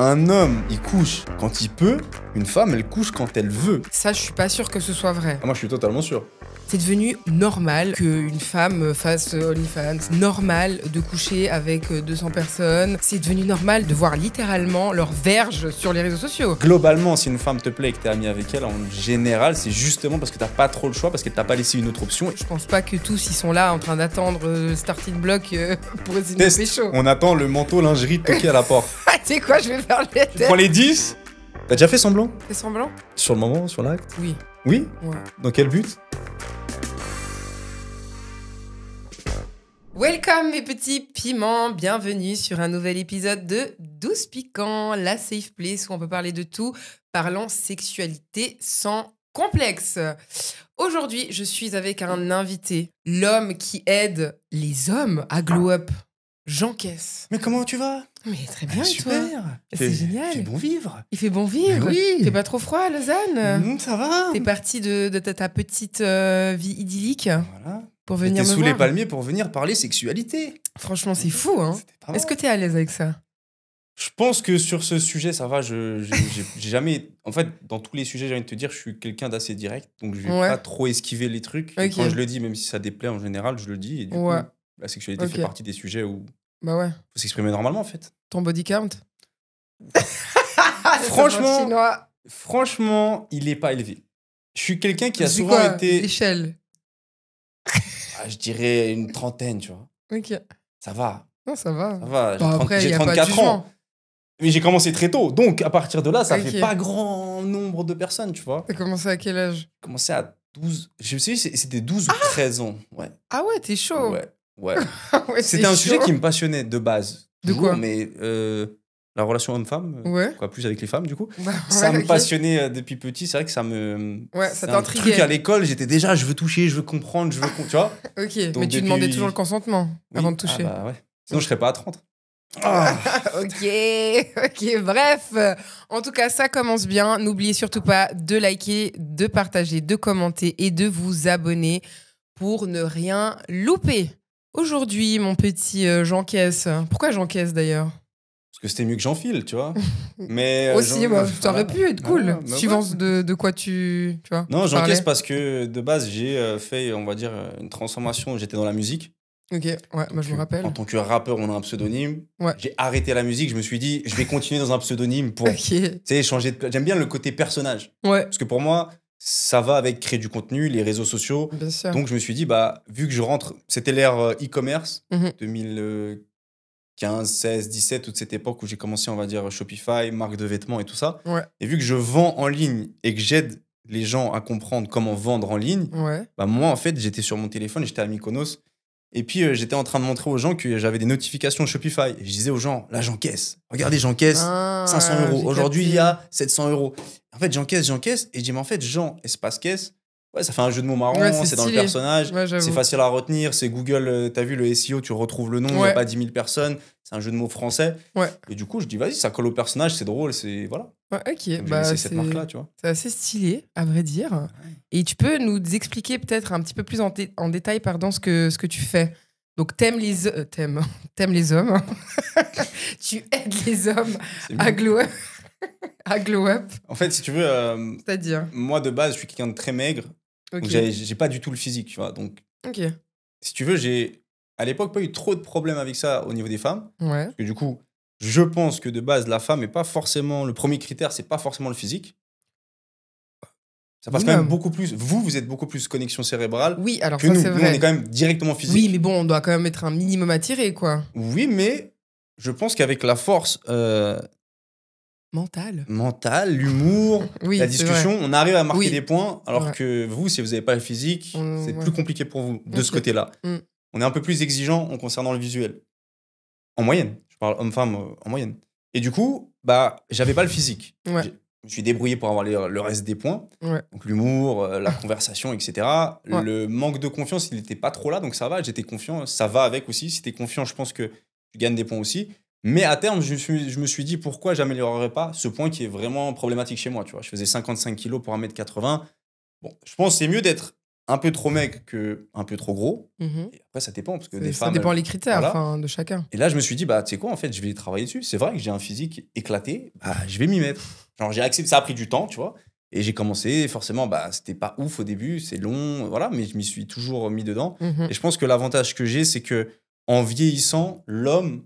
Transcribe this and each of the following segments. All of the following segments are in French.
Un homme, il couche quand il peut. Une femme, elle couche quand elle veut. Ça, je suis pas sûre que ce soit vrai. Ah, moi, je suis totalement sûr. C'est devenu normal qu'une femme fasse OnlyFans. Normal de coucher avec 200 personnes. C'est devenu normal de voir littéralement leur verge sur les réseaux sociaux. Globalement, si une femme te plaît et que t'es ami avec elle, en général, c'est justement parce que t'as pas trop le choix, parce qu'elle t'a pas laissé une autre option. Je pense pas que tous ils sont là en train d'attendre le starting block pour essayer de me pécho. On attend le manteau lingerie toquer à la porte. Tu sais quoi, je vais faire les Tu têtes. prends les 10. T'as déjà fait semblant? Fais semblant? Sur le moment, sur l'acte? Oui. Oui? Ouais. Dans quel but? Welcome mes petits piments, bienvenue sur un nouvel épisode de 12 piquants, la safe place où on peut parler de tout, parlant sexualité sans complexe. Aujourd'hui, je suis avec un invité, l'homme qui aide les hommes à glow up, Jean Caisse. Mais comment tu vas? Mais très bien, et super. toi? C'est génial. Il fait bon vivre. Il fait bon vivre. Mais oui. Il fait pas trop froid à Lausanne? Ça va. T'es parti de ta petite vie idyllique Voilà. pour venir T'es me sous les voir. palmiers pour venir parler sexualité. Franchement, c'est fou, hein? C'était pas mal. Est-ce que t'es à l'aise avec ça? Je pense que sur ce sujet, ça va. J'ai jamais. En fait, dans tous les sujets, j'ai envie de te dire, je suis quelqu'un d'assez direct. Donc, je vais Ouais. pas trop esquiver les trucs. Et Ok. quand je le dis, même si ça déplaît en général, je le dis. Et du Ouais. coup, la sexualité Ok. fait partie des sujets où Bah ouais. faut s'exprimer normalement, en fait. Ton body count? Franchement- Chinois. Franchement, il est pas élevé. Je suis quelqu'un qui a C'est souvent quoi, été. l'échelle? Je dirais une trentaine, tu vois. Ok. Ça va. Non, ça va. Ça va. J'ai Bah, 30 après, j'ai y a pas de 34 ans. jugement. Mais j'ai commencé très tôt. Donc, à partir de là, ça Ok. fait pas grand nombre de personnes, tu vois. T'as commencé à quel âge? J'ai commencé à 12. Je sais, c'était 12 ou 13 ans. Ouais. Ah ouais, t'es chaud. Ouais. Ouais. Ouais, C'était t'es un sujet chaud. qui me passionnait de base. De Toujours, quoi? Mais la relation homme-femme, Ouais. quoi, plus avec les femmes, du coup. Bah, Ça ouais, me ok. passionnait depuis petit. C'est vrai que ça me. Ouais, ça c'est un t'intriguait. truc à l'école, j'étais déjà, je veux toucher, je veux comprendre, je veux. Tu vois. Ok, Donc, mais tu depuis- demandais toujours le consentement avant Oui. de toucher. Ah bah ouais. Sinon, je serais pas à 30. Ah. Ok, ok, bref. En tout cas, ça commence bien. N'oubliez surtout pas de liker, de partager, de commenter et de vous abonner pour ne rien louper. Aujourd'hui, mon petit Jean Caisse. Pourquoi Jean Caisse d'ailleurs? Parce que c'était mieux que j'enfile, tu vois. Mais Aussi, bah, ça aurait pu être cool. Ouais, bah Suivant ouais. de quoi tu vois. Non, tu j'encaisse parlais. parce que de base, j'ai fait, on va dire, une transformation. J'étais dans la musique. Ok, ouais, moi je me Donc, rappelle. En tant que rappeur, on a un pseudonyme. Ouais. J'ai arrêté la musique. Je me suis dit, je vais continuer dans un pseudonyme pour, tu Ok, sais, changer de. J'aime bien le côté personnage. ouais, Parce que pour moi, ça va avec créer du contenu, les réseaux sociaux. bien sûr. Donc, je me suis dit, bah, vu que je rentre, c'était l'ère e-commerce, Mhm. 2015, 16, 17, toute cette époque où j'ai commencé, on va dire, Shopify, marque de vêtements et tout ça. Ouais, Et vu que je vends en ligne et que j'aide les gens à comprendre comment vendre en ligne, ouais. bah moi, en fait, j'étais sur mon téléphone, j'étais à Mykonos. Et puis, j'étais en train de montrer aux gens que j'avais des notifications de Shopify. Et je disais aux gens, là, j'encaisse. Regardez, j'encaisse Ah, 500 euros. j'ai Aujourd'hui, capté. il y a 700 euros. En fait, j'encaisse. Et je dis, mais en fait, Jean, espace caisse, ouais, ça fait un jeu de mots marrant, Ouais, c'est c'est dans le stylé. personnage. Ouais, j'avoue. C'est facile à retenir, c'est Google, t'as vu le SEO, tu retrouves le nom, il n'y Ouais. a pas 10 000 personnes, c'est un jeu de mots français. Ouais. Et du coup, je dis, vas-y, ça colle au personnage, c'est drôle, c'est. Voilà. Ouais, ok, Donc, j'ai bah, laissé cette c'est marque-là, tu vois. c'est assez stylé, à vrai dire. Et tu peux nous expliquer peut-être un petit peu plus en détail pardon, ce que tu fais. Donc, t'aimes les hommes. Tu aides les hommes C'est à mieux. glow up. À glow up, En fait, si tu veux, c'est-à-dire. moi, de base, je suis quelqu'un de très maigre, Ok. donc j'ai pas du tout le physique, tu vois. Donc, Ok. si tu veux, j'ai, à l'époque, pas eu trop de problèmes avec ça au niveau des femmes. Ouais. Parce que du coup, je pense que de base, la femme est pas forcément. Le premier critère, c'est pas forcément le physique. Ça passe quand même Minimum. beaucoup plus. Vous êtes beaucoup plus connexion cérébrale Oui, alors que ça, nous. c'est Nous, on vrai. est quand même directement physique. Oui, mais bon, on doit quand même être un minimum attiré, quoi. Oui, mais je pense qu'avec la force Mental. mentale, l'humour, Oui, la c'est discussion, on arrive à marquer Oui. des points. Alors Ouais. que vous, si vous n'avez pas le physique, c'est Ouais. plus compliqué pour vous de ce Ok. côté-là. Mm. On est un peu plus exigeant en concernant le visuel. En moyenne. Je parle homme-femme en moyenne. Et du coup, bah, j'avais pas le physique. Ouais. Je me suis débrouillé pour avoir le reste des points. Ouais. Donc l'humour, la conversation, etc. Ouais. Le manque de confiance, il n'était pas trop là, donc ça va, j'étais confiant. Ça va avec aussi. Si t'es confiant, je pense que tu gagnes des points aussi. Mais à terme, je me suis dit pourquoi j'améliorerais pas ce point qui est vraiment problématique chez moi. Tu vois, je faisais 55 kilos pour 1m80. Bon, je pense que c'est mieux d'être un peu trop maigre que un peu trop gros. Mhm. Et après, ça dépend, parce que Ça des femmes... dépend les critères Voilà. de chacun. Et là, je me suis dit, bah, tu sais quoi, en fait, je vais travailler dessus. C'est vrai que j'ai un physique éclaté, bah, je vais m'y mettre. Genre, j'ai accepté, ça a pris du temps, tu vois. Et j'ai commencé, forcément, bah, c'était pas ouf au début, c'est long, voilà, mais je m'y suis toujours mis dedans. Mhm. Et je pense que l'avantage que j'ai, c'est que en vieillissant, l'homme,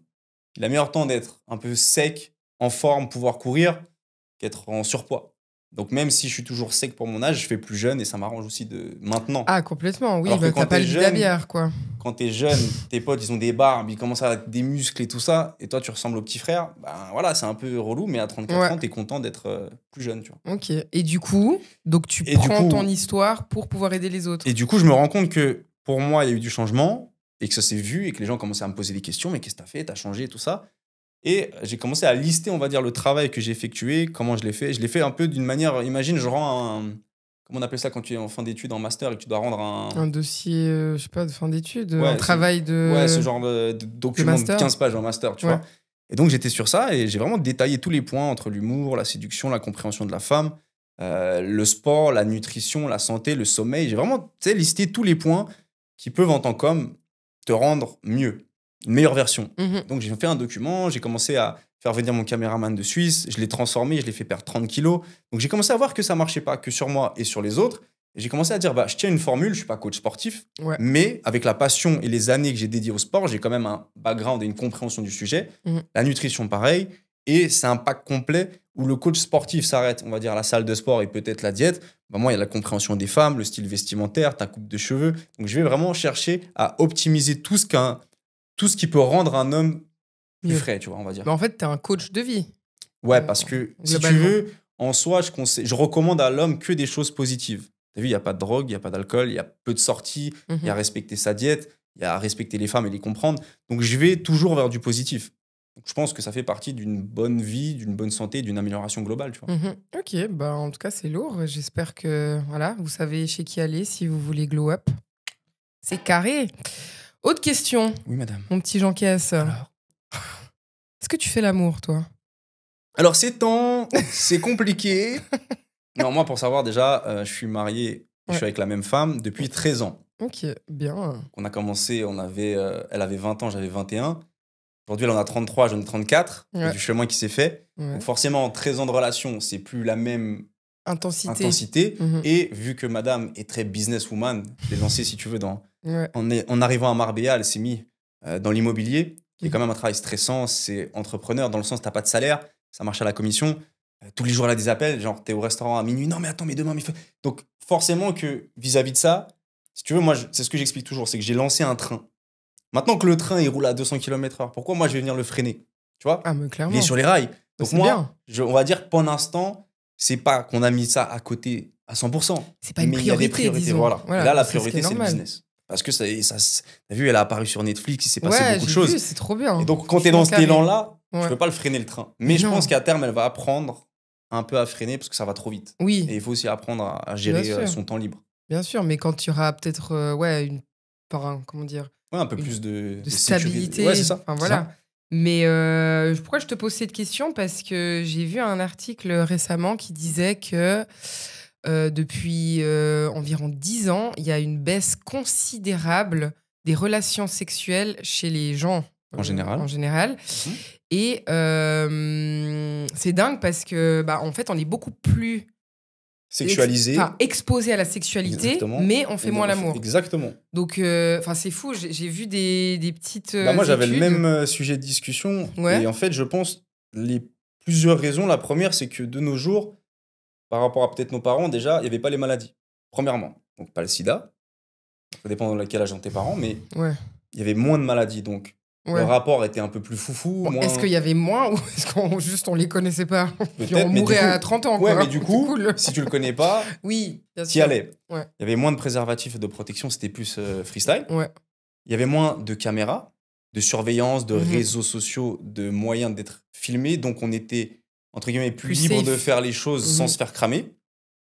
il a meilleur temps d'être un peu sec, en forme, pouvoir courir, qu'être en surpoids. Donc, même si je suis toujours sec pour mon âge, je fais plus jeune et ça m'arrange aussi de maintenant. Ah, complètement, oui. Alors que Bah, quand t'as pas t'es le jeune, bidabière, quoi. quand t'es jeune, tes potes, ils ont des barbes, ils commencent à avoir des muscles et tout ça, et toi, tu ressembles au petit frère, ben voilà, c'est un peu relou, mais à 34 Ouais. ans, t'es content d'être plus jeune, tu vois. Ok. Et du coup, donc tu Et du prends coup- ton histoire pour pouvoir aider les autres. Et du coup, je me rends compte que pour moi, il y a eu du changement, et que ça s'est vu, et que les gens commençaient à me poser des questions, mais qu'est-ce que t'as fait, t'as changé, et tout ça. Et j'ai commencé à lister, on va dire, le travail que j'ai effectué, comment je l'ai fait. Je l'ai fait un peu d'une manière, imagine, je rends un... Comment on appelle ça quand tu es en fin d'études, en master, et que tu dois rendre Un dossier, je sais pas, de fin d'études, Ouais, un travail de... Ouais, ce genre de document de master. 15 pages en master, tu Ouais. vois. Et donc, j'étais sur ça et j'ai vraiment détaillé tous les points entre l'humour, la séduction, la compréhension de la femme, le sport, la nutrition, la santé, le sommeil. J'ai vraiment, tu sais, listé tous les points qui peuvent, en tant qu'homme, te rendre mieux, une meilleure version. Mhm. Donc, j'ai fait un document, j'ai commencé à faire venir mon caméraman de Suisse, je l'ai transformé, je l'ai fait perdre 30 kilos. Donc, j'ai commencé à voir que ça marchait pas que sur moi et sur les autres. Et j'ai commencé à dire, bah, je tiens une formule, je suis pas coach sportif, Ouais. mais avec la passion et les années que j'ai dédiées au sport, j'ai quand même un background et une compréhension du sujet. Mhm. La nutrition, pareil. Et c'est un pack complet où le coach sportif s'arrête, on va dire, à la salle de sport et peut-être la diète. Bah, moi, il y a la compréhension des femmes, le style vestimentaire, ta coupe de cheveux. Donc, je vais vraiment chercher à optimiser tout ce qui peut rendre un homme plus Mieux. frais, tu vois, on va dire. Mais en fait, t'es un coach de vie. Ouais, parce que si tu globalement. veux, en soi, je recommande à l'homme que des choses positives. T'as vu, il n'y a pas de drogue, il n'y a pas d'alcool, il y a peu de sorties, il y a Mhm. respecter sa diète, il y a respecter les femmes et les comprendre. Donc, je vais toujours vers du positif. Donc, je pense que ça fait partie d'une bonne vie, d'une bonne santé, d'une amélioration globale, tu vois. Mhm. Ok, bah en tout cas, c'est lourd. J'espère que voilà, vous savez chez qui aller si vous voulez glow up. C'est carré. Autre question, Oui, madame. mon petit Jean Caisse. Alors, Est-ce que tu fais l'amour, toi? c'est temps, c'est compliqué. Non, moi, pour savoir, déjà, je suis marié, je Ouais. suis avec la même femme depuis 13 ans. Ok, bien. On a commencé, elle avait 20 ans, j'avais 21. Aujourd'hui, elle en a 33, j'en ai 34. Il y a Ouais. du chemin qui s'est fait. Ouais. Donc forcément, 13 ans de relation, c'est plus la même Intensité. intensité. Mhm. Et vu que madame est très businesswoman, je l'ai lancée, si tu veux, Ouais. en arrivant à Marbella, elle s'est mise dans l'immobilier, qui est Mhm. quand même un travail stressant. C'est entrepreneur, dans le sens, tu n'as pas de salaire, ça marche à la commission. Tous les jours, elle a des appels, genre, tu es au restaurant à minuit, non mais attends, mais demain, mais... Donc forcément que vis-à-vis de ça, si tu veux, moi, c'est ce que j'explique toujours, c'est que j'ai lancé un train. Maintenant que le train, il roule à 200 km/h, pourquoi moi, je vais venir le freiner? Tu vois? Ah, mais Il clairement. est sur les rails. Donc c'est moi, bien. on va dire, pour l'instant, c'est pas qu'on a mis ça à côté à 100%. C'est pas une mais il y a des priorité, priorités, disons. voilà. Voilà, Et là, la c'est ce qui priorité, est c'est le normal. business. Parce que t'as vu, elle a apparu sur Netflix, il s'est passé Ouais, beaucoup de j'ai choses. vu, c'est trop bien. Et donc, quand tu es dans cet Franchement, carré. élan-là, Ouais. je peux pas le freiner le train. Mais Mais je non. pense qu'à terme, elle va apprendre un peu à freiner parce que ça va trop vite. Oui, Et il faut aussi apprendre à gérer Bien sûr. son temps libre. bien sûr, mais quand tu auras peut-être comment dire, Ouais, un peu Une- plus de de sécurité. stabilité. Ouais, c'est ça. Enfin c'est voilà. ça. Mais pourquoi je te pose cette question? Parce que j'ai vu un article récemment qui disait que depuis environ 10 ans, il y a une baisse considérable des relations sexuelles chez les gens En général. En général. Mhm. Et c'est dingue parce que bah, en fait, on est beaucoup plus Sexualisé. exposé à la sexualité, Exactement. mais on fait moins l'amour. Exactement. Donc, c'est fou. J'ai vu des petites. Bah, moi, j'avais le études. même sujet de discussion. Ouais. Et en fait, je pense plusieurs raisons. La première, c'est que de nos jours, par rapport à peut-être nos parents, déjà, il n'y avait pas les maladies. Premièrement, donc pas le sida. Ça dépend de quel âge ont tes parents, mais Ouais. il y avait moins de maladies. Donc, Ouais. le rapport était un peu plus foufou. Bon, moins... Est-ce qu'il y avait moins ou est-ce qu'on juste on les connaissait pas? Puis Peut-être, on mais mourait du coup- à 30 ans. Ouais, quoi. mais du C'est coup, cool. si tu le connais pas, Oui, bien t'y sûr. allais. Ouais. Il y avait moins de préservatifs et de protection, c'était plus freestyle. Ouais. Il y avait moins de caméras, de surveillance, de Mhm. réseaux sociaux, de moyens d'être filmés. Donc, on était, entre guillemets, plus Plus libre safe. de faire les choses sans Mhm. se faire cramer.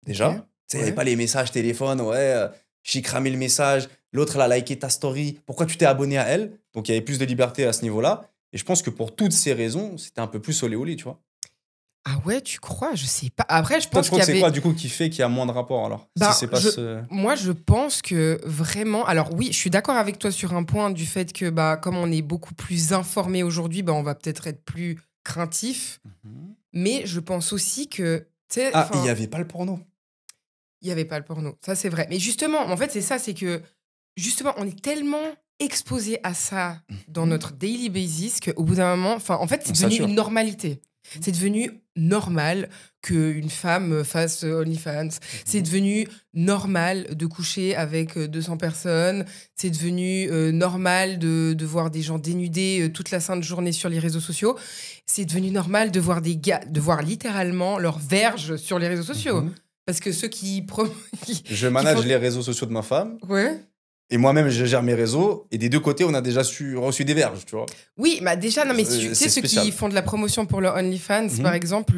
Déjà. Ok. Tu sais, il n'y Ouais. avait pas les messages téléphone. Ouais, j'ai cramé le message. L'autre, elle a liké ta story. Pourquoi tu t'es abonné à elle? Donc, il y avait plus de liberté à ce niveau-là. Et je pense que pour toutes ces raisons, c'était un peu plus olé olé, tu vois. Ah ouais, tu crois? Je sais pas. Après, je Toi, pense tu qu'il crois y que c'est avait... quoi, du coup, qui fait qu'il y a moins de rapports, alors? Ben, Si c'est pas ce... moi, je pense que vraiment... Alors oui, je suis d'accord avec toi sur un point du fait que bah, comme on est beaucoup plus informé aujourd'hui, bah, on va peut-être être plus craintif. Mhm. Mais je pense aussi que... tu sais, Ah, il n'y enfin, avait pas le porno. il n'y avait pas le porno. Ça, c'est vrai. Mais justement, en fait, c'est ça, c'est que justement, on est tellement exposé à ça dans Mhm. notre daily basis qu'au bout d'un moment, enfin, en fait, c'est On devenu sature. une normalité. C'est devenu normal qu'une femme fasse OnlyFans. C'est devenu normal de coucher avec 200 personnes. C'est devenu normal de voir des gens dénudés toute la sainte journée sur les réseaux sociaux. C'est devenu normal de voir des gars, de voir littéralement leurs verges sur les réseaux sociaux. Mhm. Parce que ceux qui, Je qui manage font... les réseaux sociaux de ma femme. Ouais. Et moi-même, je gère mes réseaux. Et des deux côtés, on a déjà reçu des verges, tu vois. Oui, bah déjà, non, mais tu sais, C'est ceux spécial. qui font de la promotion pour le OnlyFans, Mhm. par exemple,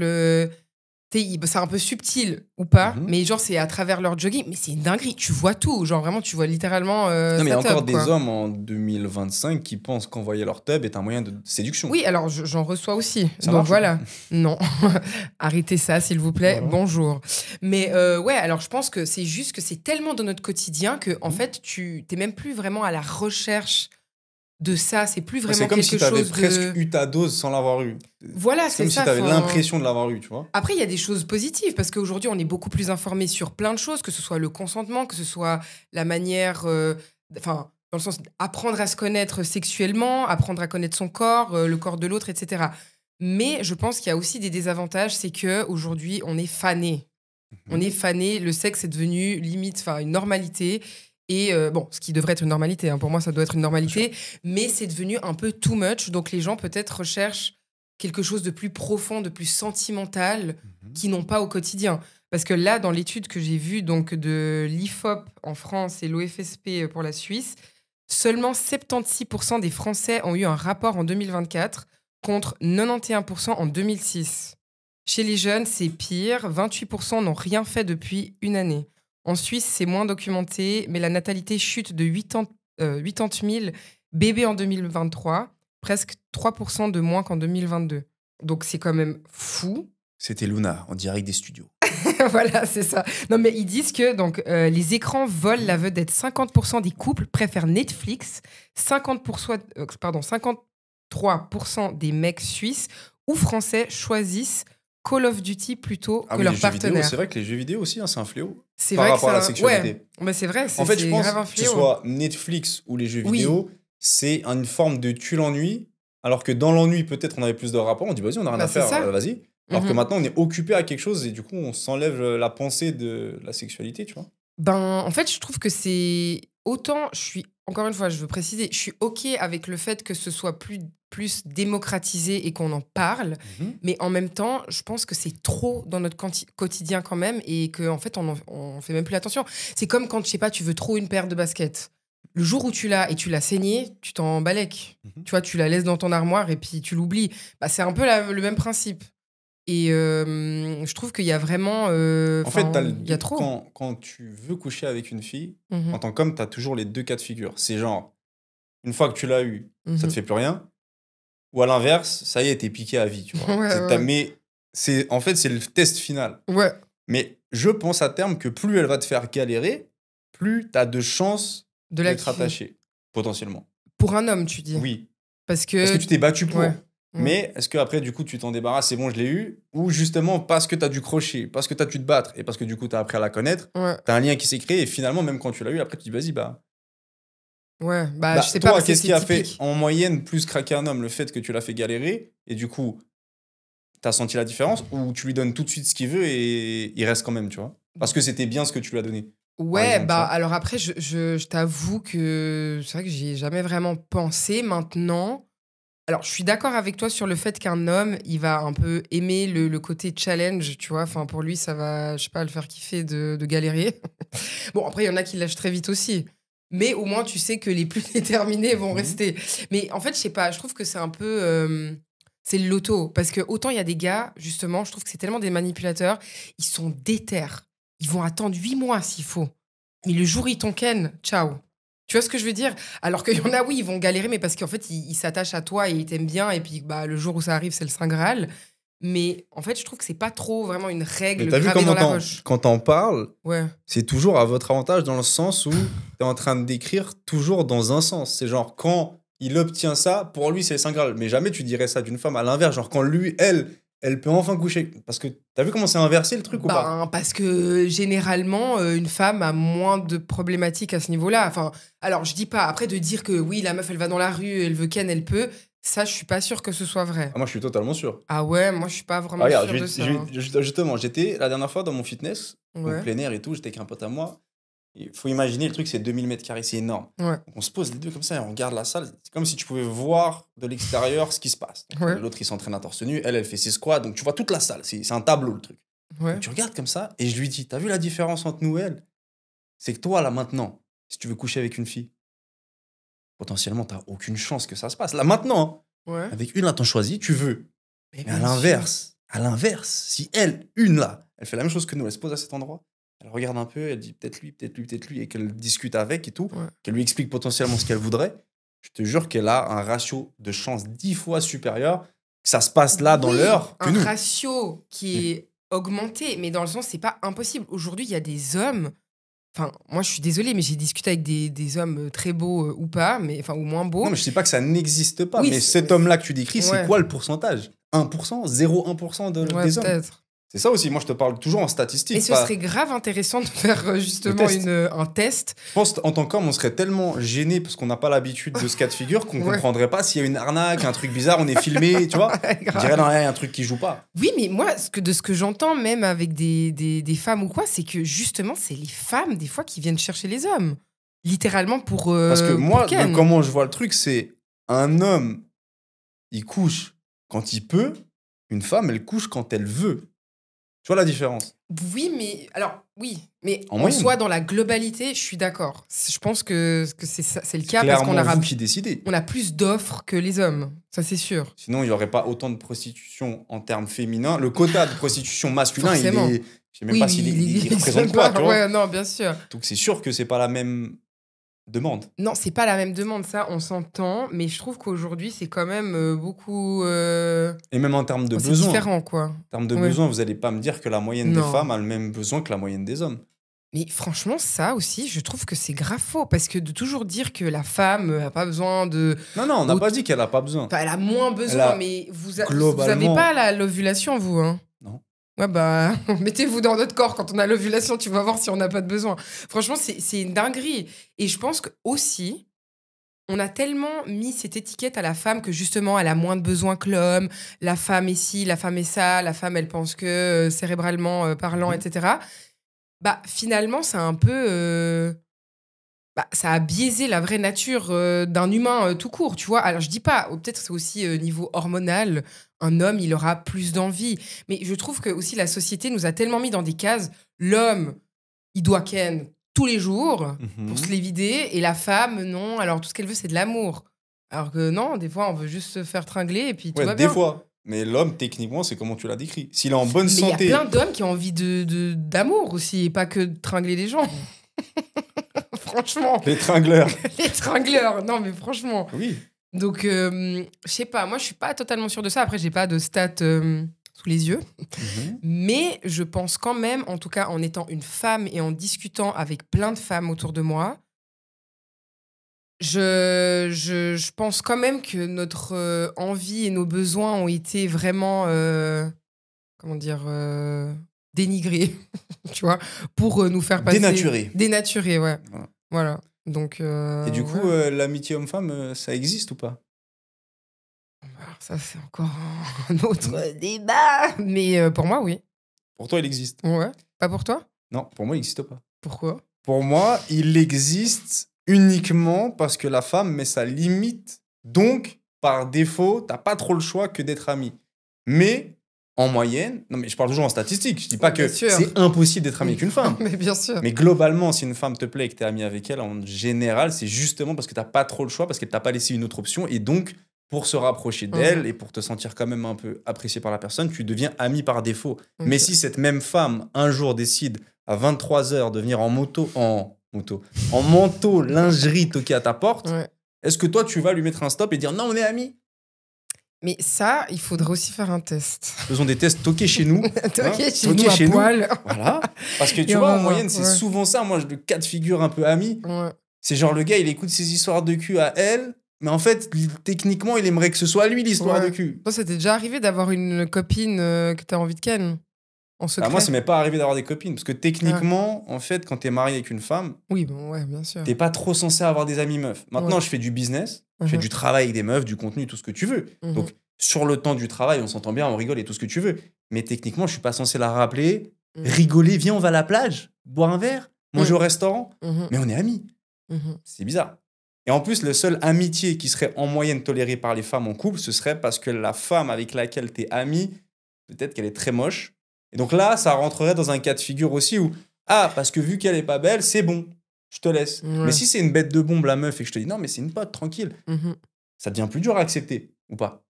c'est un peu subtil ou pas, Mhm. mais genre, c'est à travers leur jogging, mais c'est une dinguerie. Tu vois tout, genre vraiment, tu vois littéralement. Non, mais il y a sa encore tub, des quoi. hommes en 2025 qui pensent qu'envoyer leur tub est un moyen de séduction. Oui, alors j'en reçois aussi. Ça Donc marche ou voilà. Non. Arrêtez ça, s'il vous plaît. Voilà. Bonjour. Mais ouais, alors je pense que c'est juste que c'est tellement dans notre quotidien que, en fait, tu t'es même plus vraiment à la recherche de ça. C'est plus vraiment C'est comme quelque si tu avais chose presque de. eu ta dose sans l'avoir eu. Voilà, C'est c'est comme ça. si tu avais enfin, l'impression de l'avoir eu, tu vois. Après, il y a des choses positives parce qu'aujourd'hui, on est beaucoup plus informé sur plein de choses, que ce soit le consentement, que ce soit la manière, enfin, dans le sens d'apprendre à se connaître sexuellement, apprendre à connaître son corps, le corps de l'autre, etc. Mais je pense qu'il y a aussi des désavantages, c'est que aujourd'hui, on est fané. On est fané. Le sexe est devenu limite, enfin, une normalité. Et bon, ce qui devrait être une normalité, hein, pour moi, ça doit être une normalité, mais c'est devenu un peu too much. Donc les gens peut-être recherchent quelque chose de plus profond, de plus sentimental, qu'ils n'ont pas au quotidien. Parce que là, dans l'étude que j'ai vue donc de l'IFOP en France et l'OFSP pour la Suisse, seulement 76% des Français ont eu un rapport en 2024 contre 91% en 2006. Chez les jeunes, c'est pire. 28% n'ont rien fait depuis une année. En Suisse, c'est moins documenté, mais la natalité chute de 80 000 bébés en 2023, presque 3% de moins qu'en 2022. Donc c'est quand même fou. C'était Luna, en direct des studios. Voilà, c'est ça. Non, mais ils disent que donc, les écrans volent la vedette. 50% des couples préfèrent Netflix, 53% des mecs suisses ou français choisissent Call of Duty plutôt que Ah oui, leur les jeux vidéo, partenaire. c'est vrai que les jeux vidéo aussi, hein, c'est un fléau. C'est par vrai rapport que à la ça... sexualité. Ouais, mais c'est vrai, c'est En fait, je pense grave un que ce fléau. soit Netflix ou les jeux Oui. vidéo, c'est une forme de tu l'ennui. Alors que dans l'ennui, peut-être on avait plus de rapports. On dit vas-y, on a rien Bah, à c'est faire, ça. vas-y. Alors que Mhm. maintenant, on est occupé à quelque chose et du coup, on s'enlève la pensée de la sexualité, tu vois. Ben, en fait, je trouve que c'est autant, je suis, encore une fois, je veux préciser, je suis OK avec le fait que ce soit plus démocratisé et qu'on en parle, mais en même temps, je pense que c'est trop dans notre quotidien quand même et qu'en en fait, on fait même plus attention. C'est comme quand, je sais pas, tu veux trop une paire de baskets. Le jour où tu l'as et tu l'as saignée, tu t'en balèques. Tu vois, tu la laisses dans ton armoire et puis tu l'oublies. Bah, c'est un peu le même principe. Et je trouve qu'il y a vraiment. En fait, Il y a trop. quand tu veux coucher avec une fille, Mhm. en tant qu'homme, tu as toujours les deux cas de figure. C'est genre, une fois que tu l'as eu, ça te Mhm. fait plus rien. Ou à l'inverse, ça y est, t'es piqué à vie, tu vois. Ouais, C'est- ouais. Mais en fait, c'est le test final. Ouais. Mais je pense à terme que plus elle va te faire galérer, plus tu as de chances De la d'être kiffer. attaché, potentiellement. Pour un homme, tu dis. Oui. Parce que. Parce que tu t'es battu pour. Ouais. Mais est-ce qu'après, du coup, tu t'en débarrasses, c'est bon, je l'ai eu. Ou justement, parce que tu as dû crocher, parce que tu as dû te battre, et parce que du coup, tu as appris à la connaître, Ouais. tu as un lien qui s'est créé, et finalement, même quand tu l'as eu, après, tu te dis, vas-y, Ouais. Bah, bah, je sais toi, pas, parce que qu'est-ce c'est qui a fait typique. en moyenne plus craquer un homme? Le fait que tu l'as fait galérer, et du coup, tu as senti la différence, ou tu lui donnes tout de suite ce qu'il veut, et il reste quand même, tu vois? Parce que c'était bien ce que tu lui as donné. Ouais, exemple, tu bah, vois. alors après, je t'avoue que c'est vrai que j'y ai jamais vraiment pensé. Maintenant. Alors, je suis d'accord avec toi sur le fait qu'un homme, il va un peu aimer le côté challenge, tu vois. Enfin, pour lui, ça va, je sais pas, le faire kiffer de galérer. Bon, après, il y en a qui lâchent très vite aussi. Mais au moins, tu sais que les plus déterminés vont Mhm. rester. Mais en fait, je sais pas, je trouve que c'est un peu. C'est le loto. Parce que autant il y a des gars, justement, je trouve que c'est tellement des manipulateurs, ils sont déter. Ils vont attendre 8 mois s'il faut. Mais le jour où ils t'ont ken, ciao. Tu vois ce que je veux dire? Alors qu'il y en a, oui, ils vont galérer, mais parce qu'en fait, ils s'attachent à toi et ils t'aiment bien. Et puis, bah, le jour où ça arrive, c'est le Saint Graal. Mais en fait, je trouve que c'est pas trop vraiment une Mais règle t'as vu gravée comment dans la roche. quand t'en parles, Ouais. c'est toujours à votre avantage dans le sens où t'es en train de décrire toujours dans un sens. C'est genre quand il obtient ça, pour lui c'est le Saint Graal. Mais jamais tu dirais ça d'une femme à l'inverse. Genre quand lui, elle peut enfin coucher. Parce que t'as vu comment c'est inversé le truc ou pas? Ben, parce que généralement, une femme a moins de problématiques à ce niveau-là. Enfin, alors, je dis pas, après de dire que oui, la meuf, elle va dans la rue, elle veut ken, elle peut, ça, je suis pas sûre que ce soit vrai. Ah, moi je suis totalement sûr. Ah ouais, moi, je suis pas Ah, vraiment regarde, sûre de ça. justement, j'étais la dernière fois dans mon fitness, donc Ouais. plein air et tout, j'étais avec un pote à moi. Il faut imaginer, le truc c'est 2000 mètres carrés, c'est énorme. Ouais. Donc on se pose les deux comme ça et on regarde la salle. C'est comme si tu pouvais voir de l'extérieur ce qui se passe. Donc, Ouais. l'autre il s'entraîne à torse nu, elle fait ses squats, donc tu vois toute la salle. C'est un tableau le truc. Ouais. Donc, tu regardes comme ça et je lui dis, t'as vu la différence entre nous et elle? C'est que toi là maintenant, si tu veux coucher avec une fille, potentiellement t'as aucune chance que ça se passe. Là maintenant, hein, Ouais. avec une là t'en choisis, tu veux. Mais Mais bien à l'inverse, si elle, une là, elle fait la même chose que nous, elle se pose à cet endroit, elle regarde un peu, elle dit peut-être lui, peut-être lui, peut-être lui, et qu'elle discute avec et tout, Ouais. qu'elle lui explique potentiellement ce qu'elle voudrait, je te jure qu'elle a un ratio de chance 10 fois supérieur que ça se passe là dans Oui, l'heure que un nous. ratio qui est augmenté, mais dans le sens, c'est pas impossible. Aujourd'hui, il y a des hommes. Enfin, moi, je suis désolée, mais j'ai discuté avec des hommes très beaux ou pas, mais enfin, ou moins beaux. Non, mais je sais pas que ça n'existe pas, Oui, mais c'est- cet homme-là que tu décris, c'est Ouais. quoi le pourcentage? 1%, 0,1% Ouais, des hommes. peut-être. C'est ça aussi, moi je te parle toujours en statistiques. Et ce serait grave intéressant de faire justement test. un test. Je pense qu'en tant qu'homme, on serait tellement gêné parce qu'on n'a pas l'habitude de ce cas de figure qu'on Ouais. comprendrait pas s'il y a une arnaque, un truc bizarre, on est filmé, tu vois. Ouais, On grave. dirait non, il y a un truc qui joue pas. Oui, mais moi, de ce que j'entends même avec des femmes ou quoi, c'est que justement, c'est les femmes, des fois, qui viennent chercher les hommes. Littéralement pour. Parce que moi, pour ken. de comment je vois le truc, c'est un homme, il couche quand il peut, une femme, elle couche quand elle veut. Tu vois la différence? Oui, mais. Alors, oui. Mais En en moyenne. soi, dans la globalité, je suis d'accord. Je pense que c'est ça, c'est le cas parce Clairement, qu'on a, vous qui décidez. on a plus d'offres que les hommes. Ça, c'est sûr. Sinon, il n'y aurait pas autant de prostitution en termes féminins. Le quota de prostitution masculin, Forcément. il est. Je sais même pas s'il il existe représente quoi, pas. tu vois. Ouais, non, bien sûr. Donc c'est sûr que c'est pas la même demande. Non, c'est pas la même demande, ça, on s'entend. Mais je trouve qu'aujourd'hui, c'est quand même beaucoup. Et même en termes de c'est besoins. différent, quoi. En termes de Ouais. besoins, vous n'allez pas me dire que la moyenne des Non. femmes a le même besoin que la moyenne des hommes. Mais franchement, ça aussi, je trouve que c'est grave faux. Parce que de toujours dire que la femme n'a pas besoin de. Non, non, on n'a Autre- pas dit qu'elle n'a pas besoin. Enfin, elle a moins besoin, Elle a mais vous avez globalement- pas l'ovulation, vous, hein? Non. Ouais, bah, mettez-vous dans notre corps quand on a l'ovulation, tu vas voir si on n'a pas de besoin. Franchement, c'est une dinguerie. Et je pense que aussi, on a tellement mis cette étiquette à la femme que justement, elle a moins de besoins que l'homme. La femme est ci, la femme est ça, la femme, elle pense que cérébralement parlant, Mhm. etc. Bah, finalement, c'est un peu. Bah, ça a biaisé la vraie nature d'un humain tout court, tu vois. Alors, je dis pas, peut-être c'est aussi niveau hormonal, un homme, il aura plus d'envie. Mais je trouve que aussi la société nous a tellement mis dans des cases. L'homme, il doit ken tous les jours Mhm. pour se les vider, et la femme, non. Alors, tout ce qu'elle veut, c'est de l'amour. Alors que non, des fois, on veut juste se faire tringler et puis tout Ouais, va des bien. fois. Mais l'homme, techniquement, c'est comment tu l'as décrit. S'il est en bonne Mais il y a santé. plein d'hommes qui ont envie d'amour aussi, et pas que de tringler les gens. Franchement, Les tringleurs. les tringleurs, non mais franchement. Oui. Donc, je sais pas, moi je suis pas totalement sûre de ça. Après, j'ai pas de stats sous les yeux. Mhm. Mais je pense quand même, en tout cas en étant une femme et en discutant avec plein de femmes autour de moi, je pense quand même que notre envie et nos besoins ont été vraiment, comment dire, dénigrés, tu vois, pour nous faire passer... Dénaturé. Dénaturés, ouais. Voilà. Voilà. Donc, Et du coup, ouais. l'amitié homme-femme, ça existe ou pas? Alors ça, c'est encore un autre débat. Mais pour moi, oui. Pour toi, il existe. Ouais. Pas pour toi? Non, pour moi, il n'existe pas. Pourquoi? Pour moi, il existe uniquement parce que la femme met sa limite. Donc, par défaut, t'as pas trop le choix que d'être ami. Mais, en moyenne, non mais je parle toujours en statistique, je dis pas Bien que sûr. c'est impossible d'être ami avec une femme. Mais bien sûr. Mais globalement, si une femme te plaît et que t'es ami avec elle, en général, c'est justement parce que t'as pas trop le choix, parce qu'elle t'a pas laissé une autre option. Et donc, pour se rapprocher d'elle et pour te sentir quand même un peu apprécié par la personne, tu deviens ami par défaut. Ok. Mais si cette même femme, un jour, décide à 23h de venir en manteau, lingerie toquer à ta porte, Ouais. est-ce que toi, tu vas lui mettre un stop et dire non, on est amis? Mais ça, il faudrait aussi faire un test. Faisons des tests toqués chez nous. Toqué chez Toqué nous à chez nous. poil. Voilà. Parce que tu Et on vois, va en voir, moyenne, c'est ouais. souvent ça. Moi, le cas de figure un peu ami, Ouais. c'est genre le gars, il écoute ses histoires de cul à elle, mais en fait, techniquement, il aimerait que ce soit lui l'histoire Ouais. de cul. Toi, ça t'est déjà arrivé d'avoir une copine que t'as envie de ken en secret? Ah, moi, ça m'est pas arrivé d'avoir des copines. Parce que techniquement, en fait, quand t'es marié avec une femme, Oui, bon, ouais, bien sûr. t'es pas trop censé avoir des amis meufs. Maintenant, Ouais. je fais du business, je fais Mhm. du travail avec des meufs, du contenu, tout ce que tu veux. Mhm. Donc, sur le temps du travail, on s'entend bien, on rigole et tout ce que tu veux. Mais techniquement, je suis pas censé la rappeler, Mhm. rigoler, viens, on va à la plage, boire un verre, manger Mhm. au restaurant. Mhm. Mais on est amis. Mhm. C'est bizarre. Et en plus, le seul amitié qui serait en moyenne tolérée par les femmes en couple, ce serait parce que la femme avec laquelle t'es ami, peut-être qu'elle est très moche. Et donc là, ça rentrerait dans un cas de figure aussi où, ah, parce que vu qu'elle est pas belle, c'est bon, je te laisse. Ouais. Mais si c'est une bête de bombe, la meuf, et que je te dis, non, mais c'est une pote, tranquille, Mhm. ça devient plus dur à accepter, ou pas?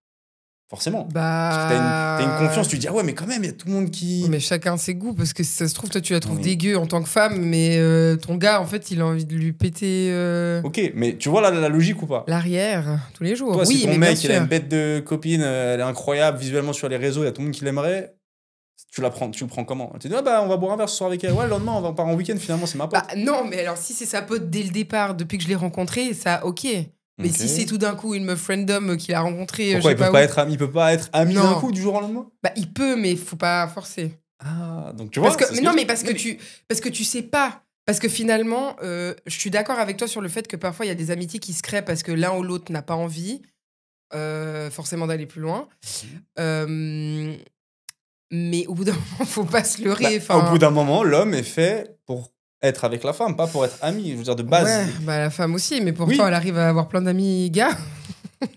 Forcément. Parce que t'as une confiance, tu te dis, ah ouais, mais quand même, il y a tout le monde qui... Mais chacun ses goûts, parce que si ça se trouve, toi, tu la trouves Oui. dégueu en tant que femme, mais ton gars, en fait, il a envie de lui péter Ok, mais tu vois la logique ou pas? l'arrière tous les jours. Toi, oui, si ton mais mec, bien il a sûr. une bête de copine, elle est incroyable visuellement sur les réseaux, il y a tout le monde qui l'aimerait, tu le prends comment? Tu te dis, ah bah, on va boire un verre ce soir avec elle. Ouais, le lendemain, on va part en week-end, finalement, c'est ma pote. Bah, non, mais alors, si c'est sa pote dès le départ, depuis que je l'ai rencontrée, ça, ok. Mais Ok. si c'est tout d'un coup une meuf random qu'il a rencontrée, Pourquoi je il sais peut pas pas où, être ami, il peut pas être ami Non. d'un coup du jour au lendemain? bah, il peut, mais faut pas forcer. Ah, donc tu vois. Parce que, c'est ce mais non, je- mais parce que tu sais pas. Parce que finalement, je suis d'accord avec toi sur le fait que parfois il y a des amitiés qui se créent parce que l'un ou l'autre n'a pas envie forcément d'aller plus loin. Euh, mais au bout d'un moment, faut pas se Bah, leurrer. au bout d'un moment, l'homme est fait pour être avec la femme, pas pour être ami. Je veux dire, de base. Ouais, bah la femme aussi, mais pourtant Oui. elle arrive à avoir plein d'amis gars.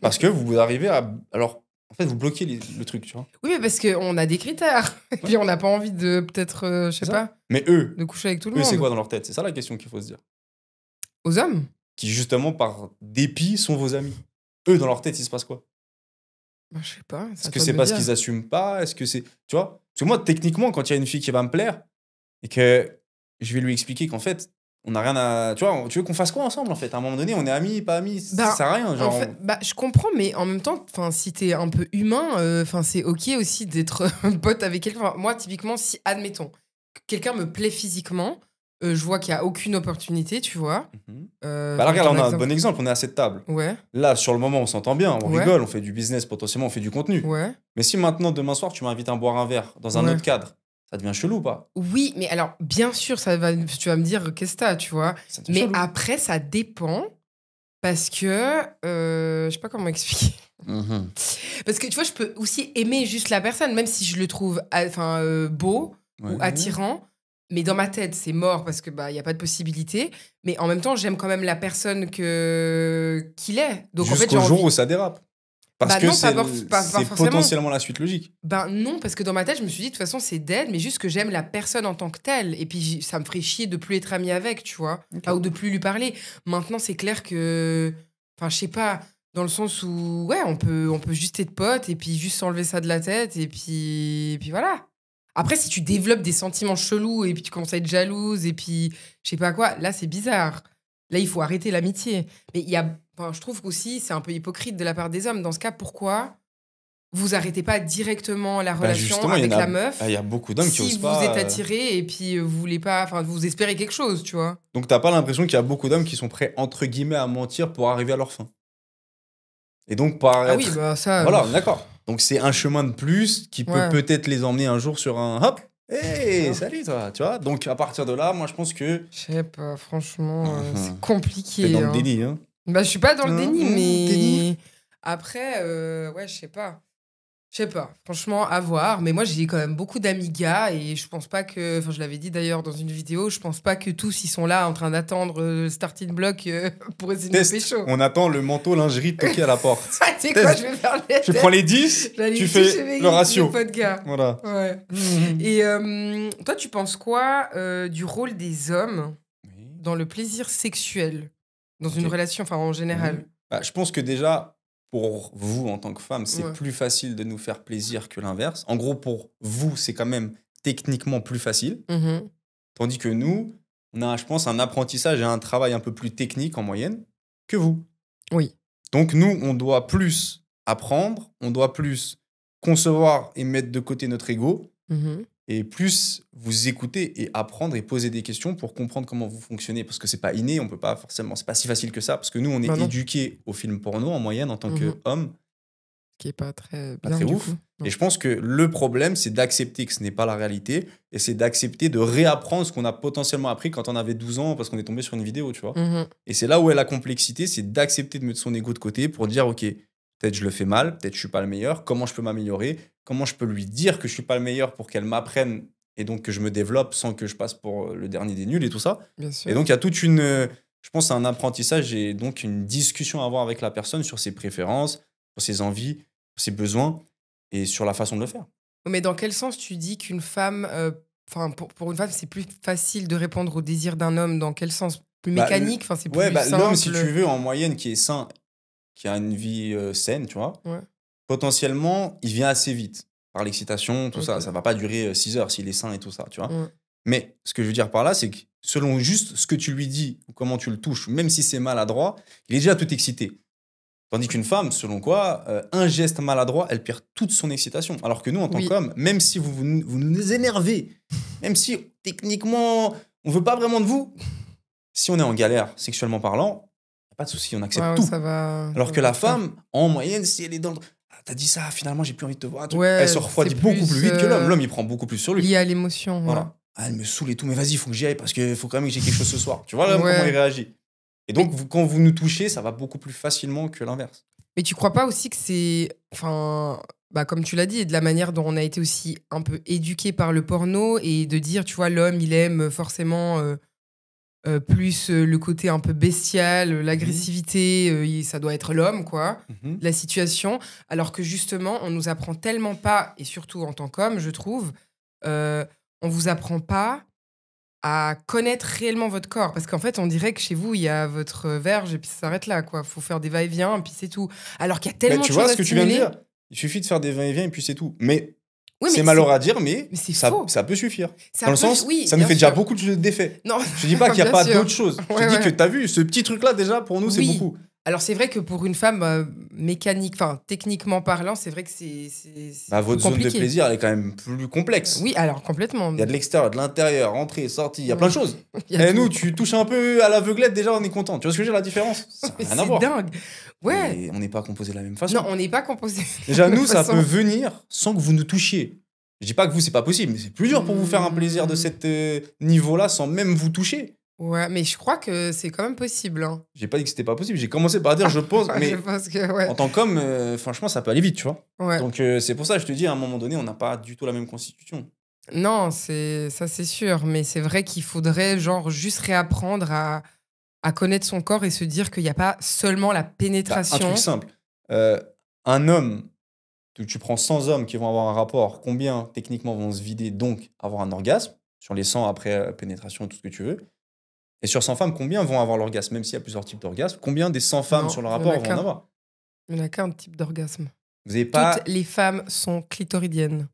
Parce que vous arrivez à. Alors, en fait, vous bloquez le truc, tu vois. Oui, mais parce qu'on a des critères. Et puis on n'a pas envie de peut-être, je sais C'est pas, Mais eux, de coucher avec tout le eux, monde. c'est quoi dans leur tête? C'est ça la question qu'il faut se dire. Aux hommes? Qui, justement, par dépit, sont vos amis. Eux, dans leur tête, il se passe quoi? Bah, je sais pas. Est-ce que c'est parce qu'ils assument pas? Est-ce que c'est. Tu vois? Parce que moi, techniquement, quand il y a une fille qui va me plaire et que je vais lui expliquer qu'en fait, on n'a rien à. Tu vois, tu veux qu'on fasse quoi ensemble, en fait? À un moment donné, on est amis, pas amis, ça Bah, sert à rien. Genre, En fait, bah, je comprends, mais en même temps, si t'es un peu humain, c'est ok aussi d'être pote avec quelqu'un. Enfin, moi, typiquement, si, admettons, que quelqu'un me plaît physiquement, je vois qu'il n'y a aucune opportunité, tu vois. Mhm. Bah, Bah, là, regarde, on a un bon exemple, on est à cette table. Ouais, Là, sur le moment, on s'entend bien, on Ouais. rigole, on fait du business, potentiellement, on fait du contenu. ouais. Mais si maintenant, demain soir, tu m'invites à boire un verre dans un Ouais. autre cadre, ça devient chelou ou pas? Oui, mais alors, bien sûr, tu vas me dire, qu'est-ce que t'as, tu vois. Ça devient Mais chelou. après, ça dépend. Parce que, je sais pas comment expliquer. Mhm. Parce que, tu vois, je peux aussi aimer juste la personne, même si je le trouve beau Ouais. ou attirant. Mais dans ma tête, c'est mort parce que y a pas de possibilité. Mais en même temps, j'aime quand même la personne qu'il est. Donc en fait, j'ai Jusqu'au jour envie. où ça dérape. Parce Bah que non, c'est pas c'est forcément. potentiellement la suite logique. Ben non, parce que dans ma tête, je me suis dit, de toute façon, c'est dead, mais juste que j'aime la personne en tant que telle. Et puis, ça me ferait chier de plus être amie avec, tu vois. Ok. Ou de plus lui parler. Maintenant, c'est clair que. Enfin, je sais pas, dans le sens où, ouais, on peut juste être potes et puis juste s'enlever ça de la tête et puis voilà. Après, si tu développes des sentiments chelous et puis tu commences à être jalouse et puis je sais pas quoi, là, c'est bizarre. Là, il faut arrêter l'amitié. Mais je trouve qu'aussi, c'est un peu hypocrite de la part des hommes. Dans ce cas, pourquoi vous arrêtez pas directement la relation Justement, avec la meuf il y a beaucoup d'hommes qui si osent vous pas. êtes attiré et puis vous voulez pas, vous espérez quelque chose, tu vois. Donc, t'as pas l'impression qu'il y a beaucoup d'hommes qui sont prêts, entre guillemets, à mentir pour arriver à leur fin. Et donc, par Ah être. oui, bah ça. Voilà, d'accord. Donc, c'est un chemin de plus qui peut Ouais. peut-être les emmener un jour sur un hop. Hey, Ouais. salut toi, tu vois. Donc, à partir de là, moi, je pense que. Je sais pas, franchement, Mhm. c'est compliqué. T'es dans le hein. déni, hein. Bah, je suis pas dans le déni, mais. déni. Après, ouais, je sais pas. Je sais pas. Franchement, à voir. Mais moi, j'ai quand même beaucoup d'amis gars et je pense pas que. Enfin, je l'avais dit d'ailleurs dans une vidéo, je pense pas que tous ils sont là en train d'attendre le starting block pour essayer de me Test. pécho. On attend le manteau lingerie toqué à la porte. Tu sais quoi, je vais faire les Tu prends les 10, tu fais le ratio. Pas de gars. Voilà. Ouais. Et toi, tu penses quoi du rôle des hommes dans le plaisir sexuel dans une Ok. relation, enfin en général? Bah, je pense que déjà, pour vous, en tant que femme, c'est Ouais. plus facile de nous faire plaisir que l'inverse. En gros, pour vous, c'est quand même techniquement plus facile. Mhm. Tandis que nous, on a, je pense, un apprentissage et un travail un peu plus technique en moyenne que vous. Oui. Donc, nous, on doit plus apprendre, on doit plus concevoir et mettre de côté notre ego, Mhm. et plus vous écouter et apprendre et poser des questions pour comprendre comment vous fonctionnez. Parce que c'est pas inné, on peut pas forcément, c'est pas si facile que ça. Parce que nous, on est Bah non. éduqués au film porno en moyenne en tant Mhm. qu'homme, Qui est pas très pas bien, très du ouf. coup. Non. Et je pense que le problème, c'est d'accepter que ce n'est pas la réalité et c'est d'accepter de réapprendre ce qu'on a potentiellement appris quand on avait 12 ans parce qu'on est tombé sur une vidéo, tu vois. Mhm. Et c'est là où est la complexité, c'est d'accepter de mettre son ego de côté pour dire, OK, peut-être je le fais mal, peut-être je suis pas le meilleur, comment je peux m'améliorer, comment je peux lui dire que je suis pas le meilleur pour qu'elle m'apprenne et donc que je me développe sans que je passe pour le dernier des nuls et tout ça. Bien Et sûr. donc il y a toute une, je pense, un apprentissage et donc une discussion à avoir avec la personne sur ses préférences, sur ses envies, sur ses besoins et sur la façon de le faire. Mais dans quel sens tu dis qu'une femme, enfin pour une femme, c'est plus facile de répondre au désir d'un homme? Dans quel sens? Plus Bah, mécanique? Enfin, c'est plus Ouais, bah, l'homme, si simple. tu veux, en moyenne, qui est sain, qui a une vie saine, tu vois, Ouais. potentiellement, il vient assez vite par l'excitation, tout ça. Ok. Ça va pas durer 6 heures s'il est sain et tout ça, tu vois. Ouais. Mais ce que je veux dire par là, c'est que selon juste ce que tu lui dis ou comment tu le touches, même si c'est maladroit, il est déjà tout excité. Tandis qu'une femme, selon quoi, un geste maladroit, elle perd toute son excitation. Alors que nous, en tant Oui. qu'hommes, même si vous nous énervez, même si techniquement, on veut pas vraiment de vous, si on est en galère, sexuellement parlant, y a pas de souci, on accepte Ouais, tout. ça va. Alors ça que va la le faire. femme, en moyenne, si elle est dans le... Ah, t'as dit ça, finalement, j'ai plus envie de te voir. Ouais, elle se refroidit c'est beaucoup plus vite que l'homme. plus, L'homme, il prend beaucoup plus sur lui. lié à l'émotion. Ouais. Voilà. Ah, elle me saoule et tout, mais vas-y, il faut que j'y aille parce qu'il faut quand même que j'ai quelque chose ce soir. Tu vois l'homme, Ouais. comment il réagit. Et donc, quand vous nous touchez, ça va beaucoup plus facilement que l'inverse. Mais tu crois pas aussi que c'est, enfin, bah comme tu l'as dit, de la manière dont on a été aussi un peu éduqué par le porno et de dire, tu vois, l'homme, il aime forcément plus le côté un peu bestial, l'agressivité, ça doit être l'homme, quoi, Mhm. la situation. Alors que justement, on nous apprend tellement pas, et surtout en tant qu'homme, je trouve, on vous apprend pas à connaître réellement votre corps. Parce qu'en fait, on dirait que chez vous, il y a votre verge et puis ça s'arrête là, quoi. Faut faire des va-et-vient et puis c'est tout. Alors qu'il y a Mais tellement tu de vois choses ce à que tu viens de stimuler. dire. Il suffit de faire des va-et-vient et puis c'est tout. Mais Oui, c'est mais malheureux à dire, mais c'est ça, faux. ça peut suffire. Ça Dans le peut- sens, oui, ça nous bien fait déjà sûr. beaucoup d'effets. Non, Je dis pas qu'il n'y a bien pas sûr. d'autres choses. Je Ouais, te dis ouais. que tu as vu, ce petit truc-là, déjà, pour nous, c'est Oui. beaucoup. Alors c'est vrai que pour une femme mécanique, enfin techniquement parlant, c'est vrai que c'est Bah, votre plus zone de compliqué. plaisir, elle est quand même plus complexe. Oui, alors complètement. Il y a de l'extérieur, de l'intérieur, entrée, sortie, il y a plein de choses. Il y a Et nous, tout. tu touches un peu à l'aveuglette, déjà, on est content. Tu vois ce que je veux dire, la différence? Ça n'a Mais rien à c'est voir. dingue. Ouais. Et on n'est pas composé de la même façon. Non, on n'est pas composé. Déjà, de nous, toute ça façon. peut venir sans que vous nous touchiez. Je dis pas que vous, c'est pas possible, mais c'est plus dur pour vous faire un plaisir de cet niveau-là sans même vous toucher. Ouais, mais je crois que c'est quand même possible. Hein. J'ai pas dit que c'était pas possible. J'ai commencé par dire, je pense, mais Je pense que ouais. en tant qu'homme, franchement, ça peut aller vite, tu vois. Ouais. Donc, c'est pour ça que je te dis, à un moment donné, on n'a pas du tout la même constitution. Non, ça c'est sûr, mais c'est vrai qu'il faudrait genre juste réapprendre à connaître son corps et se dire qu'il n'y a pas seulement la Bah, pénétration. un truc simple. Un homme, tu prends 100 hommes qui vont avoir un rapport, combien techniquement vont se vider, donc avoir un orgasme, sur les 100 après pénétration, tout ce que tu veux. Et sur 100 femmes, combien vont avoir l'orgasme, même s'il y a plusieurs types d'orgasmes, combien des 100 femmes Non, sur le il y en a rapport vont qu'un. en avoir? Il n'y en a qu'un type d'orgasme. Vous n'avez pas Toutes les femmes sont clitoridiennes.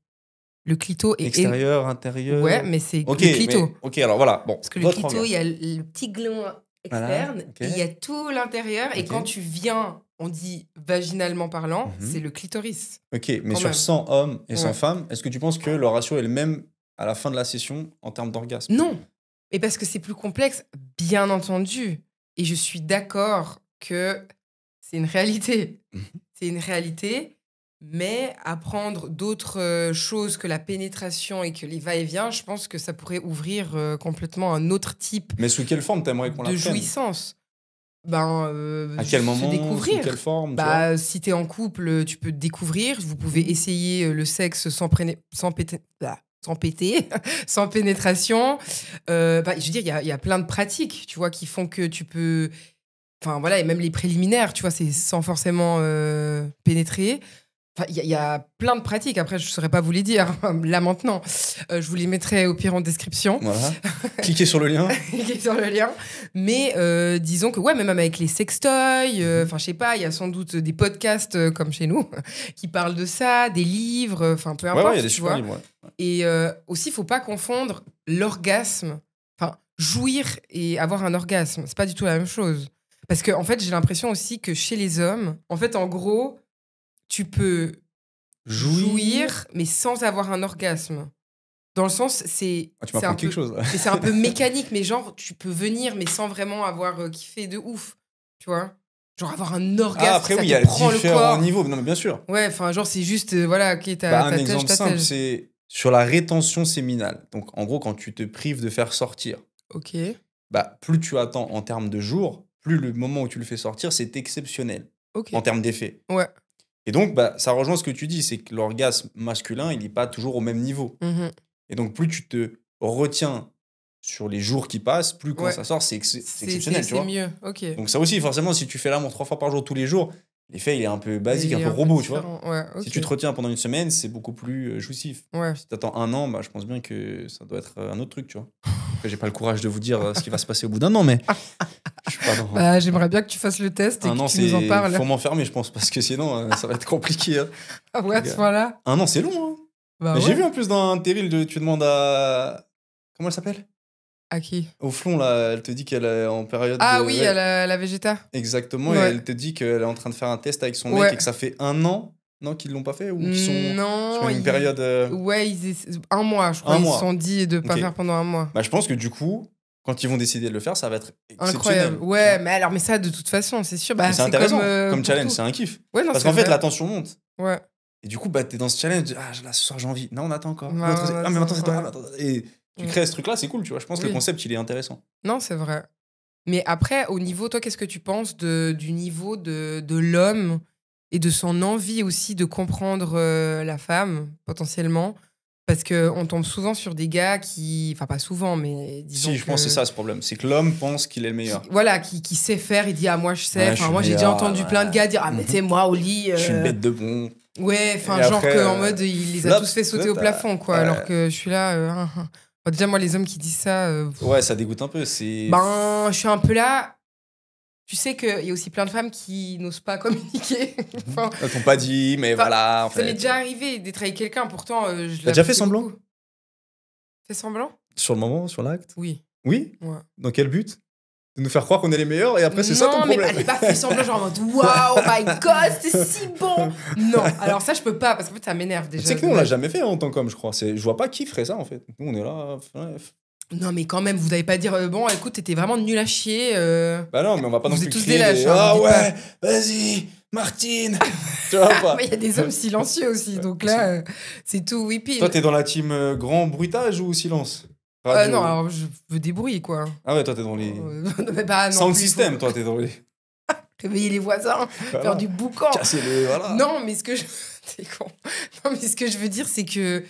Le clito est... extérieur, intérieur. Ouais, mais c'est Ok, le clito. mais- ok, alors voilà. Bon, Parce que le votre clito, il orgasme. y a le petit gland externe ok. et il y a tout l'intérieur. Et Ok. quand tu viens, on dit vaginalement parlant, Mhm. c'est le clitoris. Ok, mais quand sur même. 100 hommes et 100 Ouais. femmes, est-ce que tu penses que le ratio est le même à la fin de la session en termes d'orgasme? Non, mais parce que c'est plus complexe, bien entendu. Et je suis d'accord que c'est une réalité. Mhm. C'est une réalité, mais apprendre d'autres choses que la pénétration et que les va-et-vient, je pense que ça pourrait ouvrir complètement un autre type Mais sous quelle forme t'aimerais qu'on de l'apprenne? jouissance. À quel Se moment? découvrir. Sous quelle forme? Tu vois. Bah, si t'es en couple, tu peux te découvrir. Vous pouvez essayer le sexe sans péter, sans pénétration. Bah, je veux dire, il y a plein de pratiques, tu vois, qui font que tu peux... Enfin, voilà, et même les préliminaires, tu vois, c'est sans forcément pénétrer. Enfin, il y a plein de pratiques. Après, je ne saurais pas vous les dire, là, maintenant. Je vous les mettrai au pire en description. Voilà. Cliquez sur le lien. Cliquez sur le lien. Mais disons que, ouais, même avec les sextoys, enfin, je sais pas, il y a sans doute des podcasts comme chez nous qui parlent de ça, des livres, enfin, peu Ouais, importe, ouais, il y a des tu super vois. livres. Ouais. Et aussi, il faut pas confondre l'orgasme, enfin, jouir et avoir un orgasme. C'est pas du tout la même chose. Parce que, en fait, j'ai l'impression aussi que chez les hommes, en fait, en gros, tu peux jouir, mais sans avoir un orgasme. Dans le sens, c'est... Ah, tu m'apprends quelque chose, là. C'est un peu mécanique, mais genre, tu peux venir, mais sans vraiment avoir kiffé de ouf. Tu vois? Genre avoir un orgasme, après, ça oui, il te y a prend le différents corps. niveaux. Non, mais bien sûr. Ouais, enfin, genre, c'est juste, voilà, ok, Un t'as exemple simple, c'est sur la rétention séminale. Donc, en gros, quand tu te prives de faire sortir, Ok. bah, plus tu attends en termes de jours, plus le moment où tu le fais sortir, c'est exceptionnel Ok. en termes d'effet. Ouais. Et donc, bah, ça rejoint ce que tu dis, c'est que l'orgasme masculin, il n'est pas toujours au même niveau. Mhm. Et donc, plus tu te retiens sur les jours qui passent, plus quand Ouais. ça sort, c'est exceptionnel, tu C'est vois. mieux, ok. Donc, ça aussi, forcément, si tu fais l'amour 3 fois par jour tous les jours, l'effet, il est un peu basique, Il un est peu robot, tu vois. différent. Ouais, ok. Si tu te retiens pendant une semaine, c'est beaucoup plus jouissif. Ouais. Si tu attends 1 an, bah, je pense bien que ça doit être un autre truc, tu vois. Après, j'ai pas le courage de vous dire ce qui va se passer au bout d'un an, mais je suis pas dans... Bah, j'aimerais bien que tu fasses le test et 1 an, que tu nous en parles. faut m'enfermer, je pense, parce que sinon, ça va être compliqué. Hein. Ah ouais, à ce point-là. 1 an, c'est long. Hein. Bah Mais ouais. j'ai vu en plus dans un terril, tu demandes à... Comment elle s'appelle? À qui? Au flon, là, elle te dit qu'elle est en période Ah de... oui, ouais, la Végéta. exactement, Ouais. et elle te dit qu'elle est en train de faire un test avec son mec Ouais. et que ça fait 1 an, non, qu'ils l'ont pas fait, ou qu'ils sont Non, sur une période... Ouais, 1 mois, je crois. Un Ils mois. se sont dit de pas Ok. faire pendant 1 mois. Bah, je pense que du coup, quand ils vont décider de le faire, ça va être exceptionnel. Incroyable. Ouais, mais ça, de toute façon, c'est sûr. Bah, Mais c'est intéressant comme challenge, pour tout. c'est un kiff. Ouais, non, Parce c'est qu'en fait, vrai. la tension monte. Ouais. Et du coup, bah, t'es dans ce challenge, là, ce soir, j'ai envie. Non, on attend encore. Ouais, L'autre, on ah, mais maintenant, c'est toi. attend, Ah, mais attends. Et tu Mm. crées ce truc-là, c'est cool, tu vois. Je pense que le Oui. concept, il est intéressant. Non, c'est vrai. Mais après, au niveau, toi, qu'est-ce que tu penses du niveau de l'homme et de son envie aussi de comprendre la femme, potentiellement? Parce qu'on tombe souvent sur des gars qui... Enfin, pas souvent, mais disons Si, je pense que c'est ça, ce problème. C'est que l'homme pense qu'il est le meilleur. Voilà, qui sait faire, il dit « Ah, moi, je sais. Ouais, je Enfin, suis moi, j'ai meilleur, déjà entendu ouais. plein de gars dire « Ah, mais tu sais, moi, au lit... Je suis une bête de bon. Ouais, enfin, Et genre après, qu'en mode, il les a flop, tous fait sauter là, au plafond, quoi. ouais. Alors que je suis là... Bon, déjà, moi, les hommes qui disent ça... Ouais, ça dégoûte un peu. C'est... Ben, je suis un peu là... Tu sais qu'il y a aussi plein de femmes qui n'osent pas communiquer. Enfin, Ils t'ont pas dit, mais Enfin, voilà, en ça m'est fait. déjà arrivé d'être avec quelqu'un, pourtant... T'as déjà fait semblant? Fait semblant? Sur le moment, sur l'acte? Oui. Oui? Ouais. Dans quel but? De nous faire croire qu'on est les meilleurs et après, c'est ça ton Non, mais problème. elle pas fait semblant, genre en mode waouh, my god, c'est si bon. Non, alors ça, je peux pas, parce qu'en fait, ça m'énerve déjà. Tu sais que nous, on l'a jamais fait en tant qu'homme, je crois. Je vois pas qui ferait ça, en fait. Nous, on est là. Ouais. Non, mais quand même, vous n'allez pas dire bon, écoute, t'étais vraiment nul à chier. Bah non, mais on va pas non Vous plus êtes tous crier des lâches, hein, ah on dit ouais, vas-y, Martine. Tu vois pas? Mais il y a des hommes silencieux aussi, donc là, c'est tout whipping. Toi, t'es dans la team grand bruitage ou silence? Radio. Non, alors je veux des bruits, quoi. Ah ouais, toi, t'es dans les... Mais bah, non Sound plus, system, faut toi, t'es dans les... réveiller les voisins, Voilà. faire du boucan. Casser les... Voilà. Non, mais ce que je... T'es con. Non, mais ce que je veux dire, c'est que...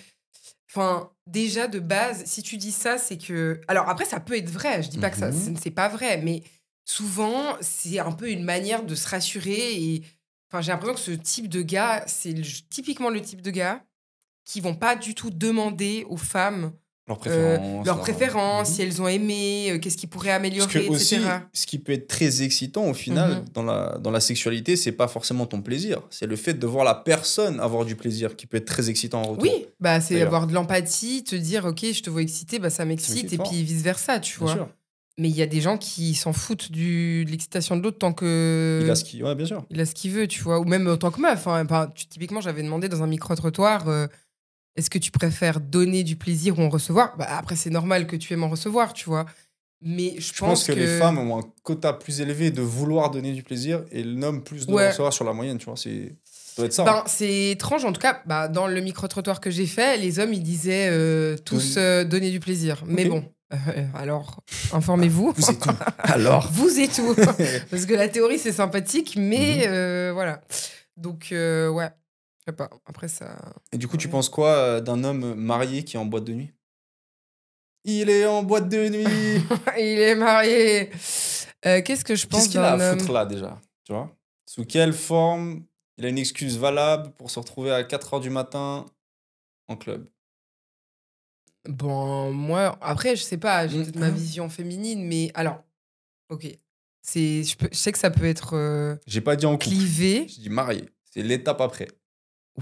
Enfin, déjà, de base, si tu dis ça, c'est que... Alors, après, ça peut être vrai. Je dis pas que ça, c'est pas vrai. Mais souvent, c'est un peu une manière de se rassurer. Et... Enfin, j'ai l'impression que ce type de gars, c'est typiquement le type de gars qui vont pas du tout demander aux femmes leurs préférences, si elles ont aimé, qu'est-ce qu'ils pourraient améliorer, Parce que aussi, etc. ce qui peut être très excitant au final dans la sexualité, c'est pas forcément ton plaisir, c'est le fait de voir la personne avoir du plaisir qui peut être très excitant en retour. Oui, bah c'est D'ailleurs. avoir de l'empathie, te dire ok, je te vois excité, bah ça m'excite, et fort. puis vice versa, tu Bien vois. sûr. Mais il y a des gens qui s'en foutent de l'excitation de l'autre tant que Il a ce qu'il... Ouais, bien sûr. il a ce qu'il veut, tu vois. Ou même en tant que meuf. Hein. Typiquement, j'avais demandé dans un micro-trottoir est-ce que tu préfères donner du plaisir ou en recevoir? Bah, après, c'est normal que tu aimes en recevoir, tu vois. Mais je pense que les femmes ont un quota plus élevé de vouloir donner du plaisir et l'homme plus de recevoir sur la moyenne, tu vois. Ça doit être ça. Ben, c'est étrange, en tout cas, dans le micro-trottoir que j'ai fait, les hommes, ils disaient tous donner du plaisir. Mais bon, alors, informez-vous. Vous et tout. Alors. Vous et tout. Parce que la théorie, c'est sympathique, mais voilà. Donc, ouais. Je sais pas. Après, ça... Et du coup, tu penses quoi d'un homme marié qui est en boîte de nuit? Il est en boîte de nuit. Il est marié. Qu'est-ce que je pense Qu'est-ce qu'il a d'un à homme... foutre là, déjà? Tu vois? Sous quelle forme il a une excuse valable pour se retrouver à 4h du matin en club? Bon, moi, après, je sais pas, j'ai peut-être ma vision féminine, mais alors, ok. Je sais que ça peut être J'ai pas dit en couple. clivé. J'ai dit marié. C'est l'étape après.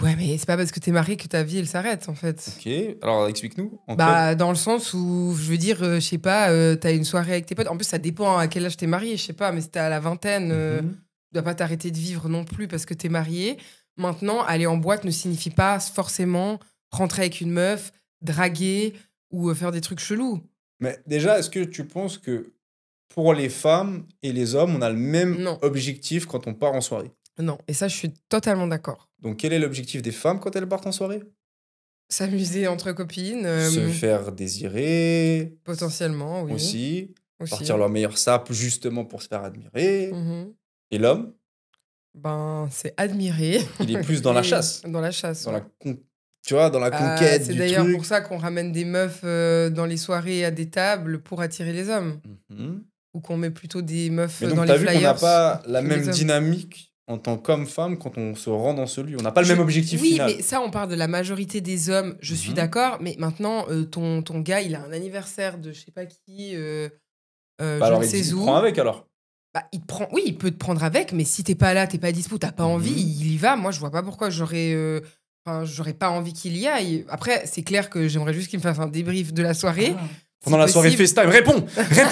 Ouais, mais c'est pas parce que t'es marié que ta vie, elle s'arrête, en fait. Ok, alors explique-nous. En club. Bah, dans le sens où, je veux dire, je sais pas, t'as une soirée avec tes potes. En plus, ça dépend à quel âge t'es marié, je sais pas, mais si t'es à la vingtaine, tu dois pas t'arrêter de vivre non plus parce que t'es marié. Maintenant, aller en boîte ne signifie pas forcément rentrer avec une meuf, draguer ou faire des trucs chelous. Mais déjà, est-ce que tu penses que pour les femmes et les hommes, on a le même Non. objectif quand on part en soirée? Non, et ça, je suis totalement d'accord. Donc, quel est l'objectif des femmes quand elles partent en soirée? S'amuser entre copines, Se faire désirer potentiellement, oui. aussi, Aussi. partir leur meilleur sap justement pour se faire admirer. Mhm. Et l'homme, Ben, c'est admiré. il est plus dans la Et- chasse, Dans la chasse, dans ouais. tu vois, dans la conquête C'est du d'ailleurs truc. pour ça qu'on ramène des meufs dans les soirées à des tables pour attirer les hommes. Mhm. Ou qu'on met plutôt des meufs Mais dans donc, les t'as vu qu'on n'a flyers. pas la que les même hommes. dynamique en tant qu'homme-femme quand on se rend dans ce lieu. On n'a pas le même objectif Oui, final. mais ça, on parle de la majorité des hommes, je suis Mhm. d'accord, mais maintenant, ton gars, il a un anniversaire de je sais pas qui, je Bah alors, ne il sais dit, où. prends avec alors. Bah, il te prend, oui, il peut te prendre avec, mais si t'es pas là, t'es pas dispo, t'as pas envie, Mhm. il y va. Moi, je vois pas pourquoi j'aurais pas envie qu'il y aille. Après, c'est clair que j'aimerais juste qu'il me fasse un débrief de la soirée. Pendant si la soirée possible. FaceTime, réponds.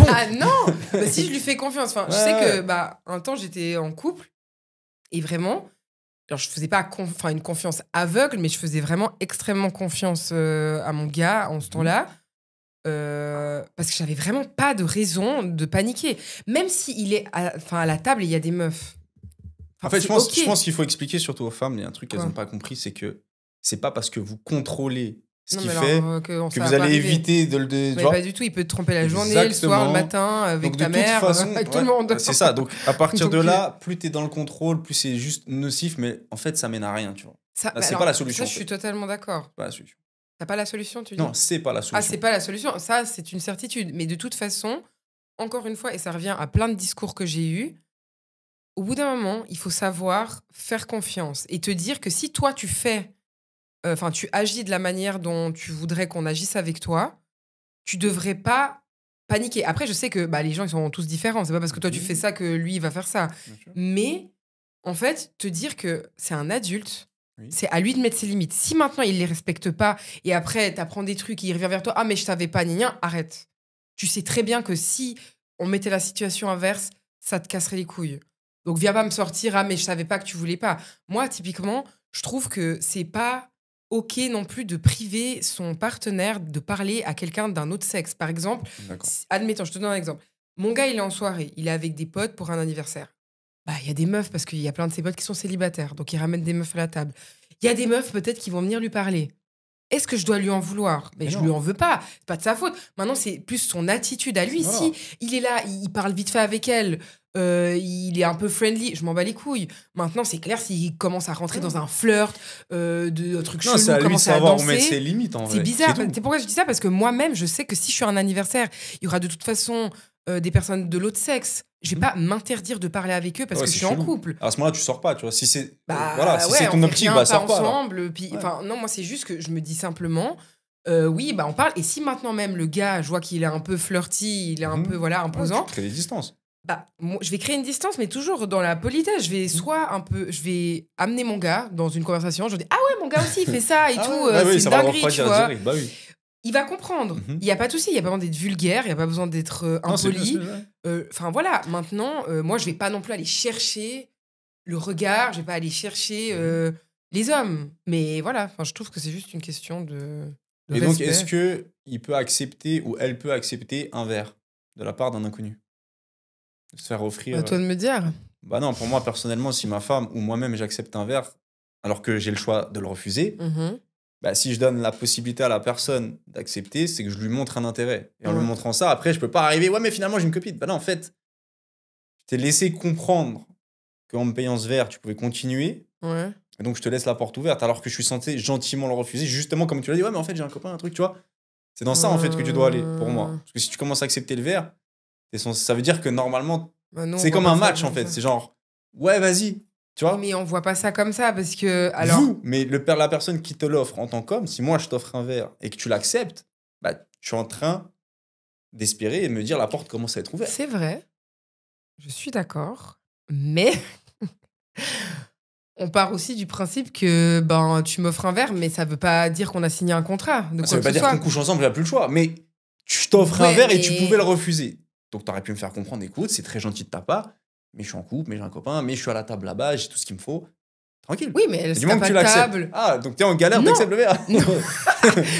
Ah non. Bah, si je lui fais confiance. Enfin, je sais Ouais. que un temps j'étais en couple et vraiment, alors je faisais pas une confiance aveugle, mais je faisais vraiment extrêmement confiance à mon gars en ce temps-là. Parce que j'avais vraiment pas de raison de paniquer. Même s'il est à la table et il y a des meufs. En fait, c'est je pense qu'il faut expliquer surtout aux femmes, il y a un truc qu'elles Quoi n'ont pas compris, c'est que c'est pas parce que vous contrôlez ce Non, qu'il mais fait alors, que ça vous va pas allez arriver. éviter de le... tu Mais vois. pas du tout, il peut te tromper la journée, le soir, le Exactement. matin, avec Donc, de ta toute mère, façon, avec tout ouais, le monde. c'est ça. Donc, à partir de Donc, là, plus t'es dans le contrôle, plus c'est juste nocif, mais en fait, ça mène à rien, tu vois. Ça, Là, c'est alors, pas la solution. Ça, je en suis fait. totalement d'accord. C'est pas la solution. T'as pas la solution, tu dis? Non, c'est pas la Ah, solution. c'est pas la solution. Ça, c'est une certitude. Mais de toute façon, encore une fois, et ça revient à plein de discours que j'ai eus, au bout d'un moment, il faut savoir faire confiance et te dire que si toi, tu agis de la manière dont tu voudrais qu'on agisse avec toi, tu devrais pas paniquer. Après, je sais que les gens, ils sont tous différents. C'est pas parce que toi, tu fais ça que lui, il va faire ça. Bien sûr. Mais, en fait, te dire que c'est un adulte, Oui. c'est à lui de mettre ses limites. Si maintenant, il les respecte pas et après, t'apprends des trucs, il revient vers toi, ah, mais je savais pas, gna, arrête. Tu sais très bien que si on mettait la situation inverse, ça te casserait les couilles. Donc, viens pas me sortir, ah, mais je savais pas que tu voulais pas. Moi, typiquement, je trouve que c'est pas OK non plus de priver son partenaire de parler à quelqu'un d'un autre sexe. Par exemple, D'accord. admettons, je te donne un exemple. Mon gars, il est en soirée, il est avec des potes pour un anniversaire. Il y a des meufs, parce qu'il y a plein de ses potes qui sont célibataires, donc il ramène des meufs à la table. Il y a des meufs peut-être qui vont venir lui parler. Est-ce que je dois lui en vouloir? Mais je non. lui en veux pas. C'est pas de sa faute. Maintenant, c'est plus son attitude à lui. Voilà. Si il est là, il parle vite fait avec elle, il est un peu friendly, je m'en bats les couilles. Maintenant, c'est clair, s'il commence à rentrer dans un flirt, de trucs Non, chelous, c'est à lui de commencer à savoir où mettre danser, ses limites, en vrai. c'est bizarre. tout. C'est pourquoi je dis ça, parce que moi-même, je sais que si je suis à un anniversaire, il y aura de toute façon des personnes de l'autre sexe. Je vais pas m'interdire de parler avec eux parce Ouais, que je c'est suis en chelou. couple. À ce moment-là, tu sors pas, tu vois. Si c'est si Ouais, c'est on ton fait optique, rien, sors pas. alors. ensemble. Puis, Ouais. non, moi, c'est juste que je me dis simplement, oui, on parle. Et si maintenant même le gars, je vois qu'il est un peu flirty, il est un Mhm. peu Ouais, imposant, tu crées des distances. moi, je vais créer une distance, mais toujours dans la politesse. Je vais amener mon gars dans une conversation. Je vais dire, ah ouais, mon gars aussi, il fait ça et Ah tout. ouais, oui, c'est ça une va le dinguerie, tu refroidir vois. direct. Bah oui. Il va comprendre. Mhm. Il y a pas de souci. Il y a pas besoin d'être vulgaire. Il y a pas besoin d'être Non, c'est impoli. bien, Enfin voilà. Maintenant, moi, je vais pas non plus aller chercher le regard. Je vais pas aller chercher les hommes. Mais voilà. Enfin, je trouve que c'est juste une question de Et donc, respect. est-ce que il peut accepter ou elle peut accepter un verre de la part d'un inconnu? Se faire offrir. À toi de me dire. Bah non, pour moi, personnellement, si ma femme ou moi-même j'accepte un verre, alors que j'ai le choix de le refuser, Mhm. si je donne la possibilité à la personne d'accepter, c'est que je lui montre un intérêt. Et en lui Ouais. montrant ça, après, je peux pas arriver, ouais, mais finalement, j'ai une copine. Bah non, en fait, je t'ai laissé comprendre qu'en me payant ce verre, tu pouvais continuer. Ouais. Et donc, je te laisse la porte ouverte, alors que je suis censé gentiment le refuser, justement comme tu l'as dit, ouais, mais en fait, j'ai un copain, un truc, tu vois. C'est dans ça, en fait, que tu dois aller, pour moi. Parce que si tu commences à accepter le verre, ça veut dire que normalement, Bah non, on c'est voit comme pas un ça match, comme en fait. ça. C'est genre, ouais, vas-y, tu vois. Mais on voit pas ça comme ça parce que alors. Mais la personne qui te l'offre en tant qu'homme, si moi je t'offre un verre et que tu l'acceptes, je suis en train d'espérer et de me dire la porte commence à être ouverte. C'est vrai. Je suis d'accord. Mais on part aussi du principe que tu m'offres un verre, mais ça veut pas dire qu'on a signé un contrat. De Ça quoi veut que pas ce dire soit. qu'on couche ensemble, il n'y a plus le choix. Mais je t'offre un Ouais, verre et tu mais- pouvais le refuser. Donc t'aurais pu me faire comprendre, écoute, c'est très gentil de ta part, mais je suis en couple, mais j'ai un copain, mais je suis à la table là-bas, j'ai tout ce qu'il me faut. Tranquille. Oui, mais Du si moment t'as que pas tu de l'acceptes. table. Ah, donc t'es en galère, Non. t'acceptes le verre.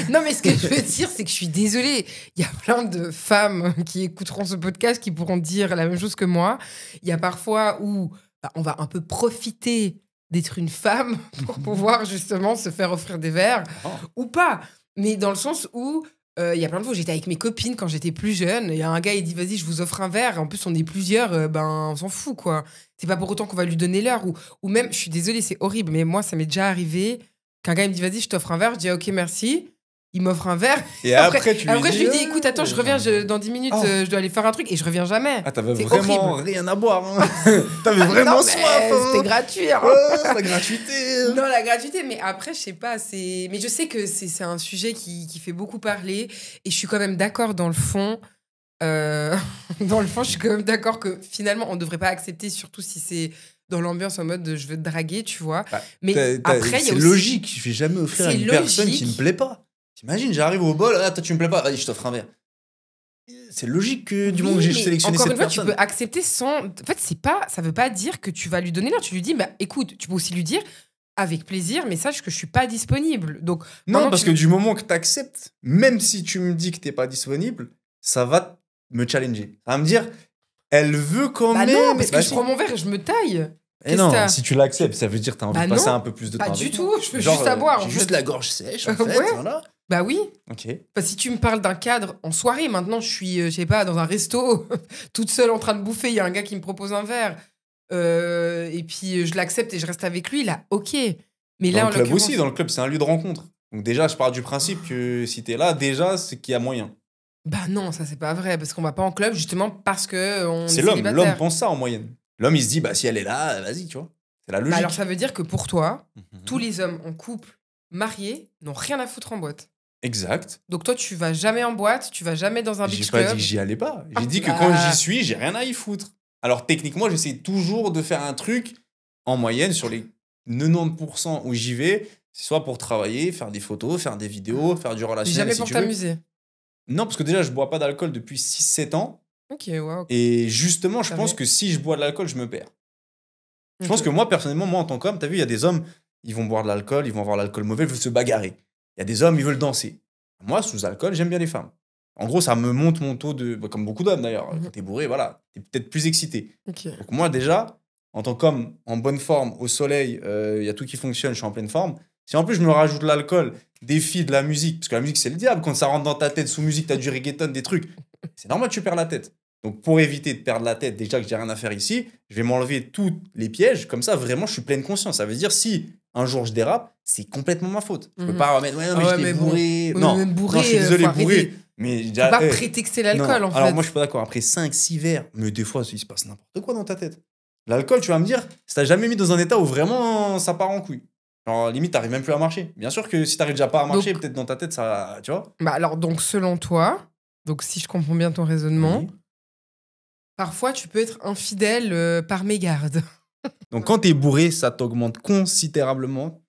Non, mais ce que je veux dire, c'est que je suis désolée. Il y a plein de femmes qui écouteront ce podcast qui pourront dire la même chose que moi. Il y a parfois où on va un peu profiter d'être une femme pour pouvoir justement se faire offrir des verres Oh. ou pas. Mais dans le sens où il y a plein de fois où j'étais avec mes copines quand j'étais plus jeune. Il y a un gars, il dit vas-y, je vous offre un verre. En plus, on est plusieurs, on s'en fout, quoi. C'est pas pour autant qu'on va lui donner l'heure. Ou même, je suis désolée, c'est horrible, mais moi, ça m'est déjà arrivé qu'un gars il me dit vas-y, je t'offre un verre. Je dis ok, merci. Il m'offre un verre. Et après, tu lui Après, dis, je lui dis écoute, attends, je reviens dans 10 minutes, Oh. je dois aller faire un truc et je reviens jamais. Ah, t'avais C'est vraiment horrible. rien à boire. Hein. T'avais vraiment Non, mais soif. Hein. C'était gratuit. Hein. La gratuité. Non, la gratuité, mais après, je sais pas, mais je sais que c'est un sujet qui fait beaucoup parler et je suis quand même d'accord dans le fond. Dans le fond, je suis quand même d'accord que finalement, on devrait pas accepter, surtout si c'est dans l'ambiance en mode je veux te draguer, tu vois. Bah, mais après, il y a c'est aussi... logique. Je vais jamais offrir à C'est une personne logique. qui me plaît pas. T'imagines, j'arrive au bol, ah, toi tu me plais pas, vas-y, je t'offre un verre. C'est logique que du moment que j'ai Oui, mais sélectionné encore cette une fois, personne. tu peux accepter sans. En fait, ça veut pas dire que tu vas lui donner l'heure. Tu lui dis, bah écoute, tu peux aussi lui dire avec plaisir, mais sache que je suis pas disponible. Donc Non, maintenant, parce que du moment que t'acceptes, même si tu me dis que t'es pas disponible, ça va me challenger. Ça va me dire, elle veut quand bah même. non, parce que Bah je si. prends mon verre et je me taille. Et Qu'est-ce non, que t'as si tu l'acceptes, ça veut dire que t'as envie Bah de passer non, un peu plus de temps. pas avec du moi. tout. Je veux Genre, juste à boire. J'ai en juste fait. la gorge sèche, en fait. Ouais. Voilà. Bah oui. Ok. Enfin, si tu me parles d'un cadre en soirée, maintenant je suis, je sais pas, dans un resto, toute seule en train de bouffer, il y a un gars qui me propose un verre, et puis je l'accepte et je reste avec lui, là, ok. Mais là, Dans en le club l'occurrence- aussi, dans le club, c'est un lieu de rencontre. Donc déjà, je pars du principe que si t'es là, déjà, c'est qu'il y a moyen. Bah non, ça c'est pas vrai, parce qu'on va pas en club justement parce que on C'est est l'homme. célibataire. L'homme pense ça en moyenne. L'homme, il se dit, bah si elle est là, vas-y, tu vois. C'est la Bah logique. alors ça veut dire que pour toi, Mhm. tous les hommes en couple, mariés, n'ont rien à foutre en boîte. Exact. Donc toi, tu vas jamais en boîte, tu vas jamais dans un J'ai beach pas club. dit que j'y allais pas. J'ai Ah, dit que bah. quand j'y suis, j'ai rien à y foutre. Alors techniquement, j'essaie toujours de faire un truc en moyenne sur les 90% où j'y vais. C'est soit pour travailler, faire des photos, faire des vidéos, faire du relationnel. Jamais si pour tu veux. t'amuser. Non, parce que déjà, je bois pas d'alcool depuis 6-7 ans. Ok, wow. Et justement, je Ça pense va. que si je bois de l'alcool, je me perds. Je pense que moi, personnellement, moi, en tant qu'homme, t'as vu, il y a des hommes, ils vont boire de l'alcool, ils vont avoir l'alcool mauvais, ils veulent se bagarrer. Il y a des hommes, ils veulent danser. Moi, sous alcool, j'aime bien les femmes. En gros, ça me monte mon taux de... bah, comme beaucoup d'hommes, d'ailleurs. Mhm. Quand t'es bourré, voilà, t'es peut-être plus excité. Ok. Donc moi, déjà, en tant qu'homme, en bonne forme, au soleil, il y a tout qui fonctionne, je suis en pleine forme. Si en plus, je me rajoute de l'alcool, des filles, de la musique, parce que la musique, c'est le diable. Quand ça rentre dans ta tête, sous musique, t'as du reggaeton, des trucs. C'est normal que tu perds la tête. Donc, pour éviter de perdre la tête, déjà que j'ai rien à faire ici, je vais m'enlever tous les pièges. Comme ça, vraiment, je suis pleine conscience. Ça veut dire, si un jour je dérape, c'est complètement ma faute. Je peux Mhm. pas remettre, ouais, non, mais Ah ouais, j'étais mais bon. bourré. Oui, Non, mais même bourré, non, je suis désolé, faut arrêter. bourré. Mais Faut pas prétexter l'alcool, non. en fait. Alors, moi, je suis pas d'accord. Après 5-6 verres, mais des fois, il se passe n'importe quoi dans ta tête. L'alcool, tu vas me dire, si t'as jamais mis dans un état où vraiment ça part en couille. Genre, limite, t'arrives même plus à marcher. Bien sûr que si t'arrives déjà pas à marcher, Donc- peut-être dans ta tête, ça. Tu vois. Bah alors, donc, selon toi, donc si je comprends bien ton raisonnement, Oui. parfois tu peux être infidèle par mégarde. Donc, quand t'es bourré, ça t'augmente considérablement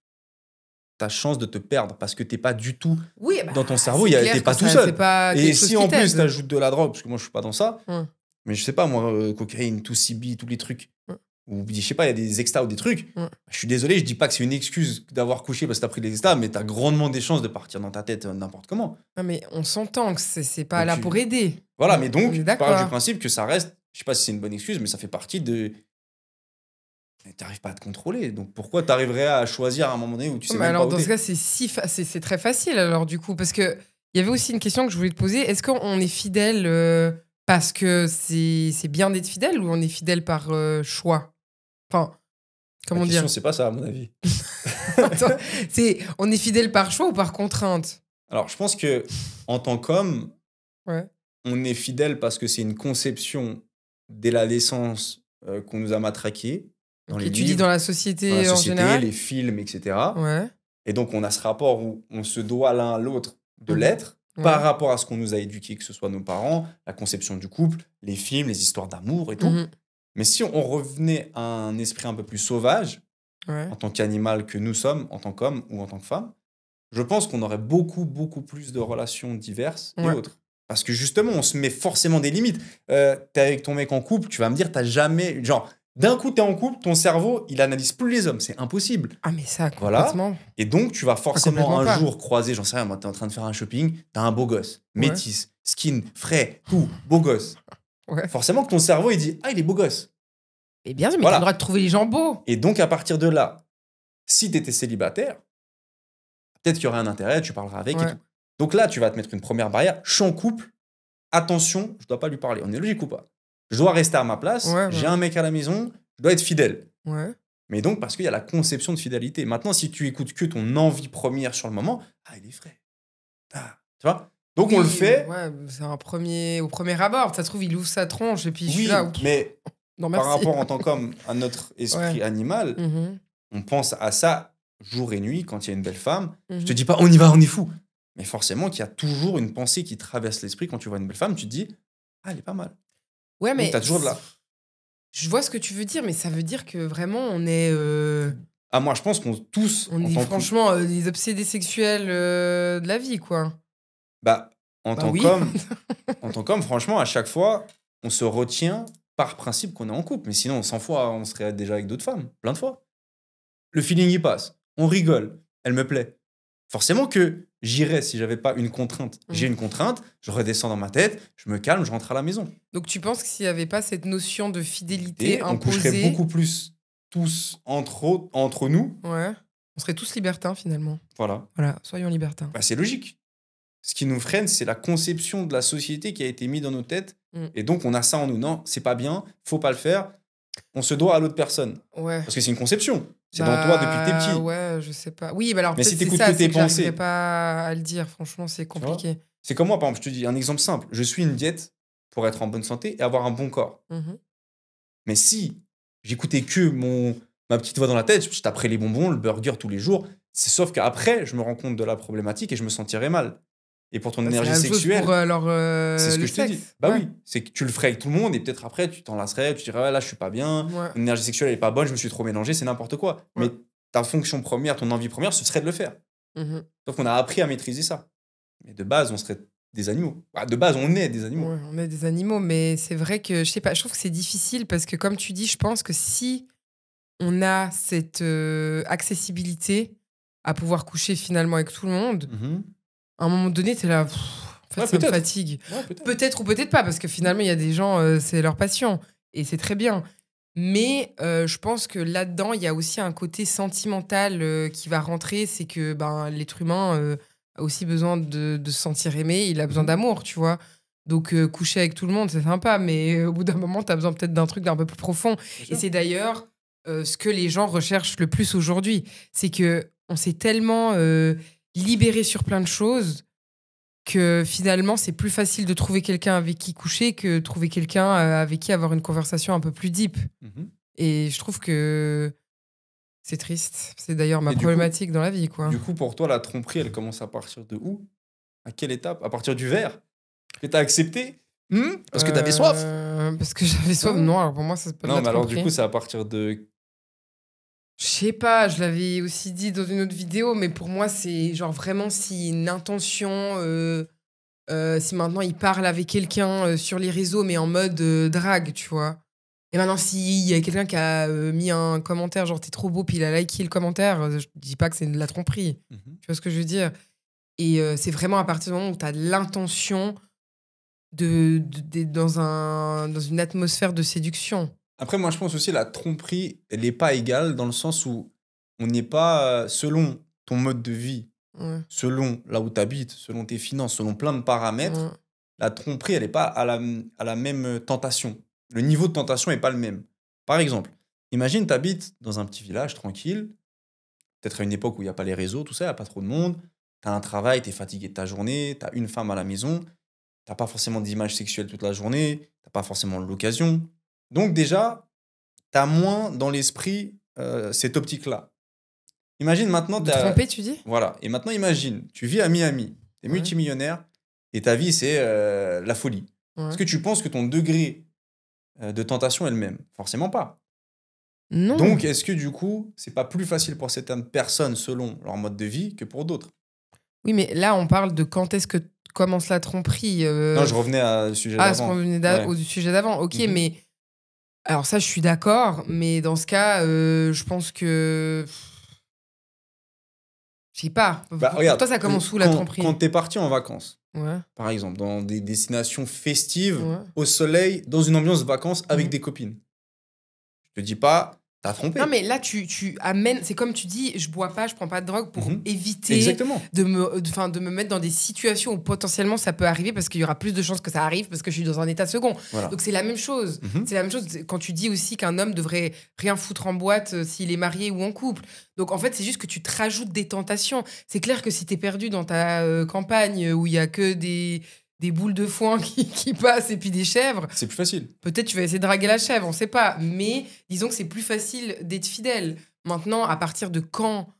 ta chance de te perdre parce que t'es pas du tout. Oui, bah, Dans ton cerveau, c'est clair t'es que pas ça, tout seul. C'est pas Et quelque chose si qui en plus t'aide. t'ajoutes de la drogue, parce que moi je suis pas dans ça, Ouais. mais je sais pas, moi, cocaïne, tout CB, tous les trucs, Ouais. ou je sais pas, il y a des extas ou des trucs, Ouais. je suis désolé, je dis pas que c'est une excuse d'avoir couché parce que t'as pris des extas, mais t'as grandement des chances de partir dans ta tête n'importe comment. Non, mais on s'entend que c'est pas Donc, là pour aider. Voilà, mais On donc, est je d'accord. pars du principe que ça reste, je sais pas si c'est une bonne excuse, mais ça fait partie de. Mais t'arrives pas à te contrôler, donc pourquoi t'arriverais à choisir à un moment donné où tu sais Mais même alors, pas où dans t'es ce cas, c'est très facile, alors, du coup, parce que il y avait aussi une question que je voulais te poser. Est-ce qu'on est fidèle parce que c'est bien d'être fidèle ou on est fidèle par choix? Enfin, comment La dire? question, c'est pas ça, à mon avis. Attends, on est fidèle par choix ou par contrainte? Alors, je pense que en tant qu'homme, Ouais. on est fidèle parce que c'est une conception dès la naissance qu'on nous a matraqué dans les Et tu dis livres, dans la société, dans la en société, général? les films, etc. Ouais. Et donc, on a ce rapport où on se doit l'un à l'autre de Mhm. l'être Ouais. par rapport à ce qu'on nous a éduqué, que ce soit nos parents, la conception du couple, les films, les histoires d'amour et tout. Mhm. Mais si on revenait à un esprit un peu plus sauvage, Ouais. en tant qu'animal que nous sommes, en tant qu'homme ou en tant que femme, je pense qu'on aurait beaucoup, beaucoup plus de relations diverses et Ouais. autres. Parce que justement, on se met forcément des limites. T'es avec ton mec en couple, tu vas me dire, t'as jamais. Genre, D'un coup, tu es en couple, ton cerveau, il analyse plus les hommes. C'est impossible. Ah, mais ça, Voilà. complètement. Et donc, tu vas forcément complètement un pas. jour croiser, j'en sais rien, moi, tu es en train de faire un shopping, tu as un beau gosse, Ouais. métis, skin, frais, tout, beau gosse. Ouais. Forcément que ton cerveau, il dit, ah, il est beau gosse. Et bien sûr, mais Voilà. t'as le droit de trouver les gens beaux. Et donc, à partir de là, si tu étais célibataire, peut-être qu'il y aurait un intérêt, tu parleras avec et Ouais. tout. Donc là, tu vas te mettre une première barrière. Je suis en couple, attention, je dois pas lui parler. On est logique ou pas? Je dois rester à ma place, Ouais, j'ai ouais. un mec à la maison, je dois être fidèle. Ouais. Mais donc, parce qu'il y a la conception de fidélité. Maintenant, si tu écoutes que ton envie première sur le moment, ah, il est frais. Ah, tu vois? Donc, on le fait. Ouais, c'est au premier abord. Ça se trouve, il ouvre sa tronche et puis je suis Oui, là. mais Non, par merci. rapport en tant qu'homme à notre esprit Ouais. animal, Mhm, on pense à ça jour et nuit quand il y a une belle femme. Je te mhm. dis pas, on y va, on est fou. Mais forcément qu'il y a toujours une pensée qui traverse l'esprit quand tu vois une belle femme, tu te dis, ah, elle est pas mal. Ouais, mais Donc, t'as toujours de là. je vois ce que tu veux dire, mais ça veut dire que vraiment, on est, Ah, moi, je pense qu'on tous. on en est tant que- franchement des obsédés sexuels de la vie, quoi. Bah, en Bah tant oui. qu'homme, en tant qu'homme, franchement, à chaque fois, on se retient par principe qu'on est en couple. Mais sinon, 100 fois, on serait déjà avec d'autres femmes, plein de fois. Le feeling y passe, on rigole, elle me plaît. Forcément que j'irais si j'avais pas une contrainte. J'ai une contrainte, je redescends dans ma tête, je me calme, je rentre à la maison. Donc tu penses que s'il n'y avait pas cette notion de fidélité Et on coucherait imposée, beaucoup plus tous entre nous. ouais, on serait tous libertins finalement. Voilà. Voilà, soyons libertins. Bah, c'est logique. Ce qui nous freine, c'est la conception de la société qui a été mise dans nos têtes. Mm. Et donc, on a ça en nous. Non, c'est pas bien, faut pas le faire. On se doit à l'autre personne. Ouais. Parce que c'est une conception. C'est dans toi depuis que t'es petit. Ouais, je sais pas. Oui, bah alors Mais peut-être si c'est t'écoutes ça, que c'est tes que j'arriverai pensées. pas à le dire. Franchement, c'est vois compliqué. C'est comme moi, par exemple, je te dis un exemple simple. Je suis une diète pour être en bonne santé et avoir un bon corps. Mhm. Mais si j'écoutais que ma petite voix dans la tête, je taperais les bonbons, le burger tous les jours. C'est sauf qu'après, je me rends compte de la problématique et je me sentirais mal. Et pour ton Bah, c'est énergie la même chose sexuelle, pour alors, c'est ce le que je te dis. sexe. Bah Ouais. oui, c'est que tu le ferais avec tout le monde et peut-être après, tu t'en lasserais, tu dirais, ouais, là, je suis pas bien, Ouais. mon énergie sexuelle, elle est pas bonne, je me suis trop mélangé, c'est n'importe quoi. Ouais. Mais ta fonction première, ton envie première, ce serait de le faire. Mhm. Sauf qu'on a appris à maîtriser ça. Mais de base, on serait des animaux. Bah, de base, on est des animaux. Ouais, on est des animaux, mais c'est vrai que je sais pas, je trouve que c'est difficile parce que comme tu dis, je pense que si on a cette accessibilité à pouvoir coucher finalement avec tout le monde, Mhm. à un moment donné, t'es là, pff, en fait, Ouais, ça me peut-être. fatigue. Ouais, peut-être. Peut-être ou peut-être pas, parce que finalement, il y a des gens, c'est leur passion, et c'est très bien. Mais je pense que là-dedans, il y a aussi un côté sentimental qui va rentrer, c'est que ben, l'être humain a aussi besoin de se sentir aimé, il a besoin Mhm. d'amour, tu vois. Donc coucher avec tout le monde, c'est sympa, mais au bout d'un moment, tu as besoin peut-être d'un truc d'un peu plus profond. Bien Et sûr. c'est d'ailleurs ce que les gens recherchent le plus aujourd'hui. C'est que on s'est tellement libéré sur plein de choses que finalement, c'est plus facile de trouver quelqu'un avec qui coucher que trouver quelqu'un avec qui avoir une conversation un peu plus deep. Mhm. Et je trouve que c'est triste. C'est d'ailleurs ma Et du coup- problématique dans la vie, quoi. Du coup, pour toi, la tromperie, elle commence à partir de où? À quelle étape? À partir du verre que t'as accepté? Parce que t'avais soif? Parce que j'avais soif. Ah. Non, alors pour moi, ça c'est pas de Non, la mais alors du tromperie. coup, c'est à partir de. Je sais pas, je l'avais aussi dit dans une autre vidéo, mais pour moi, c'est genre vraiment si une intention, si maintenant il parle avec quelqu'un sur les réseaux, mais en mode drague, tu vois. Et maintenant, s'il y a quelqu'un qui a mis un commentaire, genre t'es trop beau, puis il a liké le commentaire, je dis pas que c'est de la tromperie. Mhm. Tu vois ce que je veux dire? Et c'est vraiment à partir du moment où t'as l'intention d'être dans une atmosphère de séduction. Après, moi, je pense aussi la tromperie, elle n'est pas égale dans le sens où on n'est pas, selon ton mode de vie, Ouais. selon là où tu habites, selon tes finances, selon plein de paramètres, Ouais. la tromperie, elle n'est pas à la même tentation. Le niveau de tentation n'est pas le même. Par exemple, imagine, tu habites dans un petit village tranquille, peut-être à une époque où il n'y a pas les réseaux, tout ça, il n'y a pas trop de monde, tu as un travail, tu es fatigué de ta journée, tu as une femme à la maison, tu n'as pas forcément d'image sexuelle toute la journée, tu n'as pas forcément l'occasion. Donc déjà, tu as moins dans l'esprit cette optique-là. Imagine maintenant... De tromper, tu dis? Voilà. Et maintenant, imagine, tu vis à Miami, tu es Ouais. multimillionnaire, et ta vie, c'est la folie. Ouais. Est-ce que tu penses que ton degré de tentation est le même? Forcément pas. Non. Donc, est-ce que du coup, c'est pas plus facile pour certaines personnes selon leur mode de vie que pour d'autres? Oui, mais là, on parle de quand est-ce que commence la tromperie. Non, je revenais à le sujet Ah, ce d'avant. qu'on venait Ouais. au sujet d'avant. Ok, Mhm. mais Alors ça, je suis d'accord, mais dans ce cas, je pense que... Je sais pas. Bah, Pour regarde, toi, ça commence où, la tromperie? quand t'es parti en vacances, Ouais, par exemple, dans des destinations festives, ouais. au soleil, dans une ambiance vacances avec Mhm. des copines. Je te dis pas, t'as Non, trompé. mais là, tu amènes... C'est comme tu dis, je bois pas, je prends pas de drogue pour Mhm. éviter Exactement. de me mettre dans des situations où potentiellement ça peut arriver parce qu'il y aura plus de chances que ça arrive parce que je suis dans un état second. Voilà. Donc c'est la même chose. Mhm. C'est la même chose quand tu dis aussi qu'un homme devrait rien foutre en boîte s'il est marié ou en couple. Donc en fait, c'est juste que tu te rajoutes des tentations. C'est clair que si t'es perdu dans ta campagne où il y a que des boules de foin qui passent et puis des chèvres, C'est plus facile. peut-être tu vas essayer de draguer la chèvre, on sait pas. Mais disons que c'est plus facile d'être fidèle. Maintenant, à partir de quand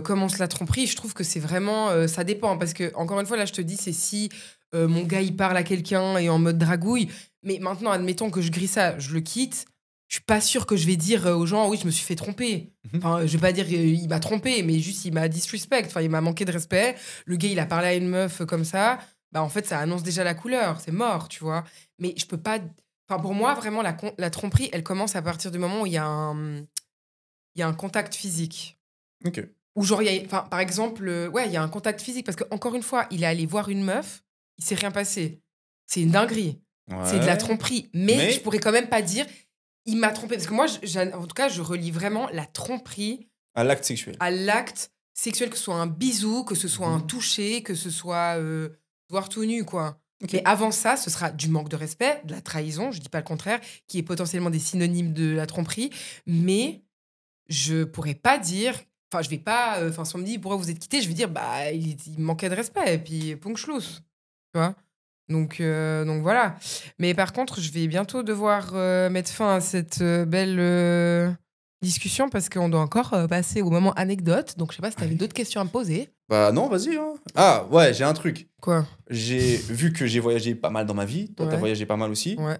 commence la tromperie, je trouve que c'est vraiment... ça dépend. Parce que, encore une fois, là, je te dis, c'est si mon gars, il parle à quelqu'un et en mode dragouille. Mais maintenant, admettons que je grille ça, je le quitte. Je suis pas sûre que je vais dire aux gens, oui, je me suis fait tromper. Mhm. Enfin, je vais pas dire il m'a trompé, mais juste il m'a disrespect. Enfin, il m'a manqué de respect. Le gars, il a parlé à une meuf comme ça. Bah, en fait, ça annonce déjà la couleur. C'est mort, tu vois. Mais je peux pas... Enfin, pour moi, vraiment, la tromperie, elle commence à partir du moment où il y a un contact physique. Ok. Ou genre, enfin, par exemple, ouais, il y a un contact physique. Parce que encore une fois, il est allé voir une meuf, il s'est rien passé. C'est une dinguerie. C'est de la Ouais. tromperie. Mais Mais- je pourrais quand même pas dire, il m'a trompé. Parce que moi, en tout cas, je relie vraiment la tromperie À l'acte sexuel. à l'acte sexuel, que ce soit un bisou, que ce soit un toucher, que ce soit voir tout nu, quoi. Ok. Mais avant ça, ce sera du manque de respect, de la trahison, je dis pas le contraire, qui est potentiellement des synonymes de la tromperie. Mais je pourrais pas dire... Enfin, je vais pas... Enfin, si on me dit, pourquoi vous êtes quittés, je vais dire, bah, il manquait de respect, et puis, punchlos. Tu vois? Donc voilà. Mais par contre, je vais bientôt devoir mettre fin à cette belle discussion parce qu'on doit encore passer au moment anecdote. Donc je sais pas si tu avais d'autres questions à me poser. Bah non, vas-y. Hein. Ah, ouais, j'ai un truc. Quoi? J'ai vu que j'ai voyagé pas mal dans ma vie. Toi, t'as Ouais. voyagé pas mal aussi. Ouais.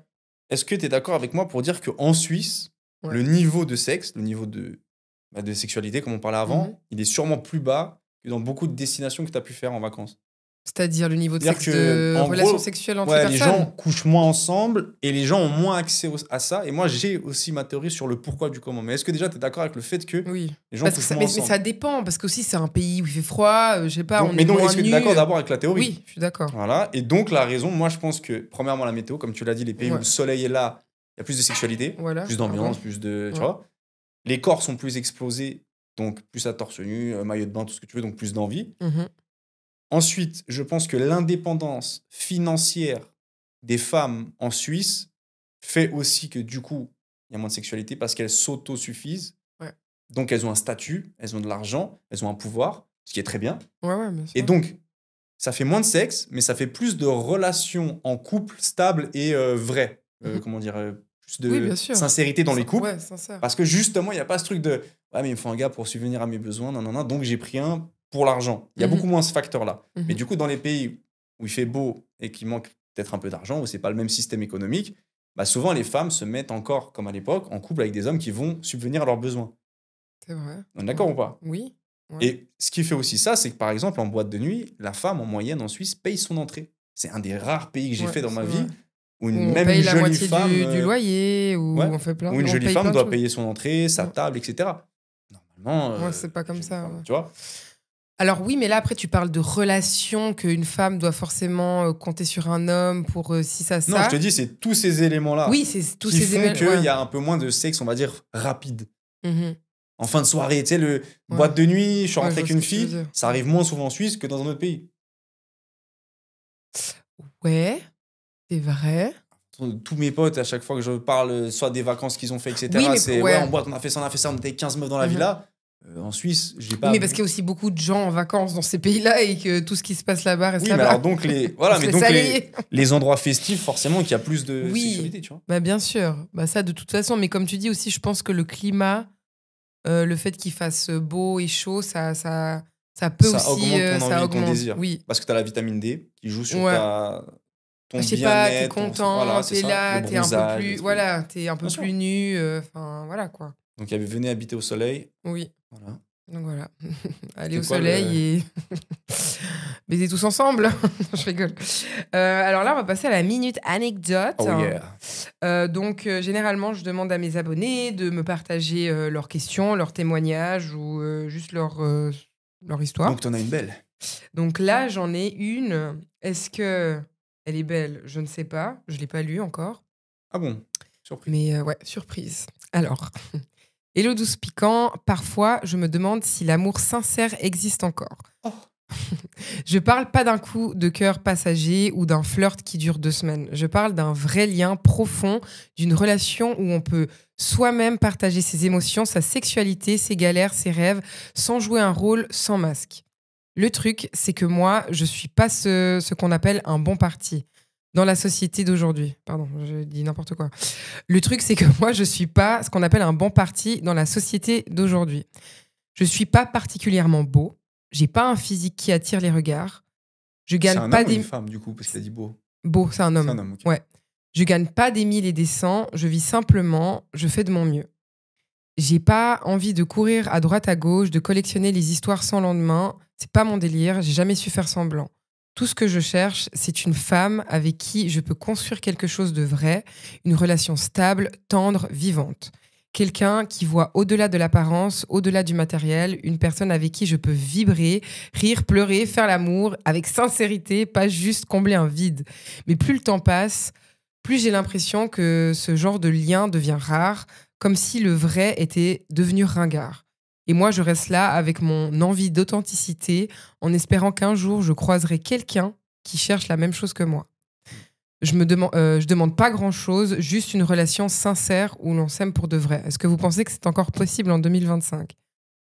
Est-ce que t'es d'accord avec moi pour dire qu'en Suisse, Ouais. le niveau de sexe, le niveau de sexualité, comme on parlait avant, Mhm. il est sûrement plus bas que dans beaucoup de destinations que t'as pu faire en vacances? C'est-à-dire le niveau de C'est-à-dire sexe que, de en relation gros, sexuelle entre ouais, les les personnes. gens couchent moins ensemble et les gens ont moins accès à ça. Et moi, j'ai aussi ma théorie sur le pourquoi du comment. Mais est-ce que déjà, tu es d'accord avec le fait que Oui. les gens Parce que couchent ça, moins mais ensemble? ça dépend parce qu'aussi c'est un pays où il fait froid. Je sais pas, Donc, on mais est donc, moins est-ce que tu es nus. d'accord d'abord avec la théorie? Oui, je suis d'accord. Voilà. Et donc, la raison, moi, je pense que, premièrement, la météo, comme tu l'as dit, les pays où Ouais. le soleil est là, il y a plus de sexualité, Voilà. plus d'ambiance, plus de. Tu Ouais. vois? Les corps sont plus explosés, donc plus à torse nu, maillot de bain, tout ce que tu veux, donc plus d'envie. Mhm. Ensuite, je pense que l'indépendance financière des femmes en Suisse fait aussi que du coup, il y a moins de sexualité parce qu'elles s'autosuffisent. Ouais. Donc, elles ont un statut, elles ont de l'argent, elles ont un pouvoir, ce qui est très bien. Ouais, bien sûr. Et donc, ça fait moins de sexe, mais ça fait plus de relations en couple stables et vraies. Mhm. Comment dire plus Oui, de bien sûr. sincérité dans les couples. Ouais, sincère. Parce que justement, il n'y a pas ce truc de ouais, mais il me faut un gars pour subvenir à mes besoins, non, non, non, donc j'ai pris un pour l'argent. Il y a Mhm. beaucoup moins ce facteur-là. Mhm. Mais du coup, dans les pays où il fait beau et qu'il manque peut-être un peu d'argent, où c'est pas le même système économique, bah souvent les femmes se mettent encore, comme à l'époque, en couple avec des hommes qui vont subvenir à leurs besoins. C'est vrai. On est d'accord ou pas? Oui. Ouais. Et ce qui fait aussi ça, c'est que par exemple, en boîte de nuit, la femme en moyenne en Suisse paye son entrée. C'est un des rares pays que j'ai Ouais, fait dans ma c'est vie vrai. où Où une, on même paye une la jolie moitié femme, du loyer, où ouais, on fait plein où une on jolie paye femme plein de doit choses. payer son entrée, sa Ouais. table, etc. Normalement, Ouais, c'est pas comme ça, ouais. Tu vois? Alors oui, mais là après tu parles de relation, qu'une femme doit forcément compter sur un homme pour si ça. Non, je te dis, c'est tous ces éléments-là Oui, c'est tous qui ces font éléments. qu'il Ouais. y a un peu moins de sexe, on va dire, rapide. Mhm. En fin de soirée, tu sais, le Ouais. boîte de nuit, je suis Ouais, rentré je avec vois une ce que tu veux fille, dire. ça arrive moins souvent en Suisse que dans un autre pays. Ouais, c'est vrai. Tous mes potes, à chaque fois que je parle, soit des vacances qu'ils ont fait, etc., Oui, mais c'est ouais. ouais, en boîte, on a fait ça, on était 15 meufs dans la Mhm. villa. En Suisse, j'ai Oui, pas. mais parce qu'il y a aussi beaucoup de gens en vacances dans ces pays-là et que tout ce qui se passe là-bas reste Oui, mais là-bas. alors donc voilà, On se mais laisse donc aller. les endroits festifs, forcément, qu'il y a plus de Oui. sexualité, tu vois. Bah bien sûr, bah ça de toute façon, mais comme tu dis aussi, je pense que le climat, le fait qu'il fasse beau et chaud, ça peut Ça aussi, augmente ton ça envie, ton augmente. désir. Oui, Parce que tu as la vitamine D qui joue sur ouais. ton Je sais pas, t'es bien-être. content, Voilà, c'est t'es ça. là, Le t'es un peu bronzage, les plus, trucs. voilà, t'es un peu Bien sûr. plus nu, enfin voilà quoi. Donc, il y avait venez habiter au soleil. Oui. Voilà. Donc voilà, aller au C'est quoi soleil et baiser tous ensemble. Je rigole. Alors là, on va passer à la minute anecdote. Oh yeah. Donc, généralement, je demande à mes abonnés de me partager leurs questions, leurs témoignages ou juste leur histoire. Donc, t'en as une belle. Donc là, j'en ai une. Est-ce que elle est belle? Je ne sais pas. Je ne l'ai pas lue encore. Ah bon? Surpris. Mais ouais, surprise. Alors, Hello douce piquant, parfois je me demande si l'amour sincère existe encore. Oh. Je parle pas d'un coup de cœur passager ou d'un flirt qui dure 2 semaines. Je parle d'un vrai lien profond, d'une relation où on peut soi-même partager ses émotions, sa sexualité, ses galères, ses rêves, sans jouer un rôle, sans masque. Le truc, c'est que moi, je suis pas ce qu'on appelle un bon parti dans la société d'aujourd'hui. Pardon, je dis n'importe quoi. Le truc, c'est que moi, je suis pas ce qu'on appelle un bon parti dans la société d'aujourd'hui. Je suis pas particulièrement beau. J'ai pas un physique qui attire les regards. Je C'est gagne un pas homme ou des une femme, du coup, parce qu'il a dit beau. beau, c'est un homme. C'est un homme, ok. Ouais. Je gagne pas des mille et des cents. Je vis simplement. Je fais de mon mieux. J'ai pas envie de courir à droite à gauche, de collectionner les histoires sans lendemain. C'est pas mon délire. J'ai jamais su faire semblant. Tout ce que je cherche, c'est une femme avec qui je peux construire quelque chose de vrai, une relation stable, tendre, vivante. Quelqu'un qui voit au-delà de l'apparence, au-delà du matériel, une personne avec qui je peux vibrer, rire, pleurer, faire l'amour, avec sincérité, pas juste combler un vide. Mais plus le temps passe, plus j'ai l'impression que ce genre de lien devient rare, comme si le vrai était devenu ringard. Et moi, je reste là avec mon envie d'authenticité, en espérant qu'un jour, je croiserai quelqu'un qui cherche la même chose que moi. Je demande pas grand-chose, juste une relation sincère où l'on s'aime pour de vrai. Est-ce que vous pensez que c'est encore possible en 2025 ?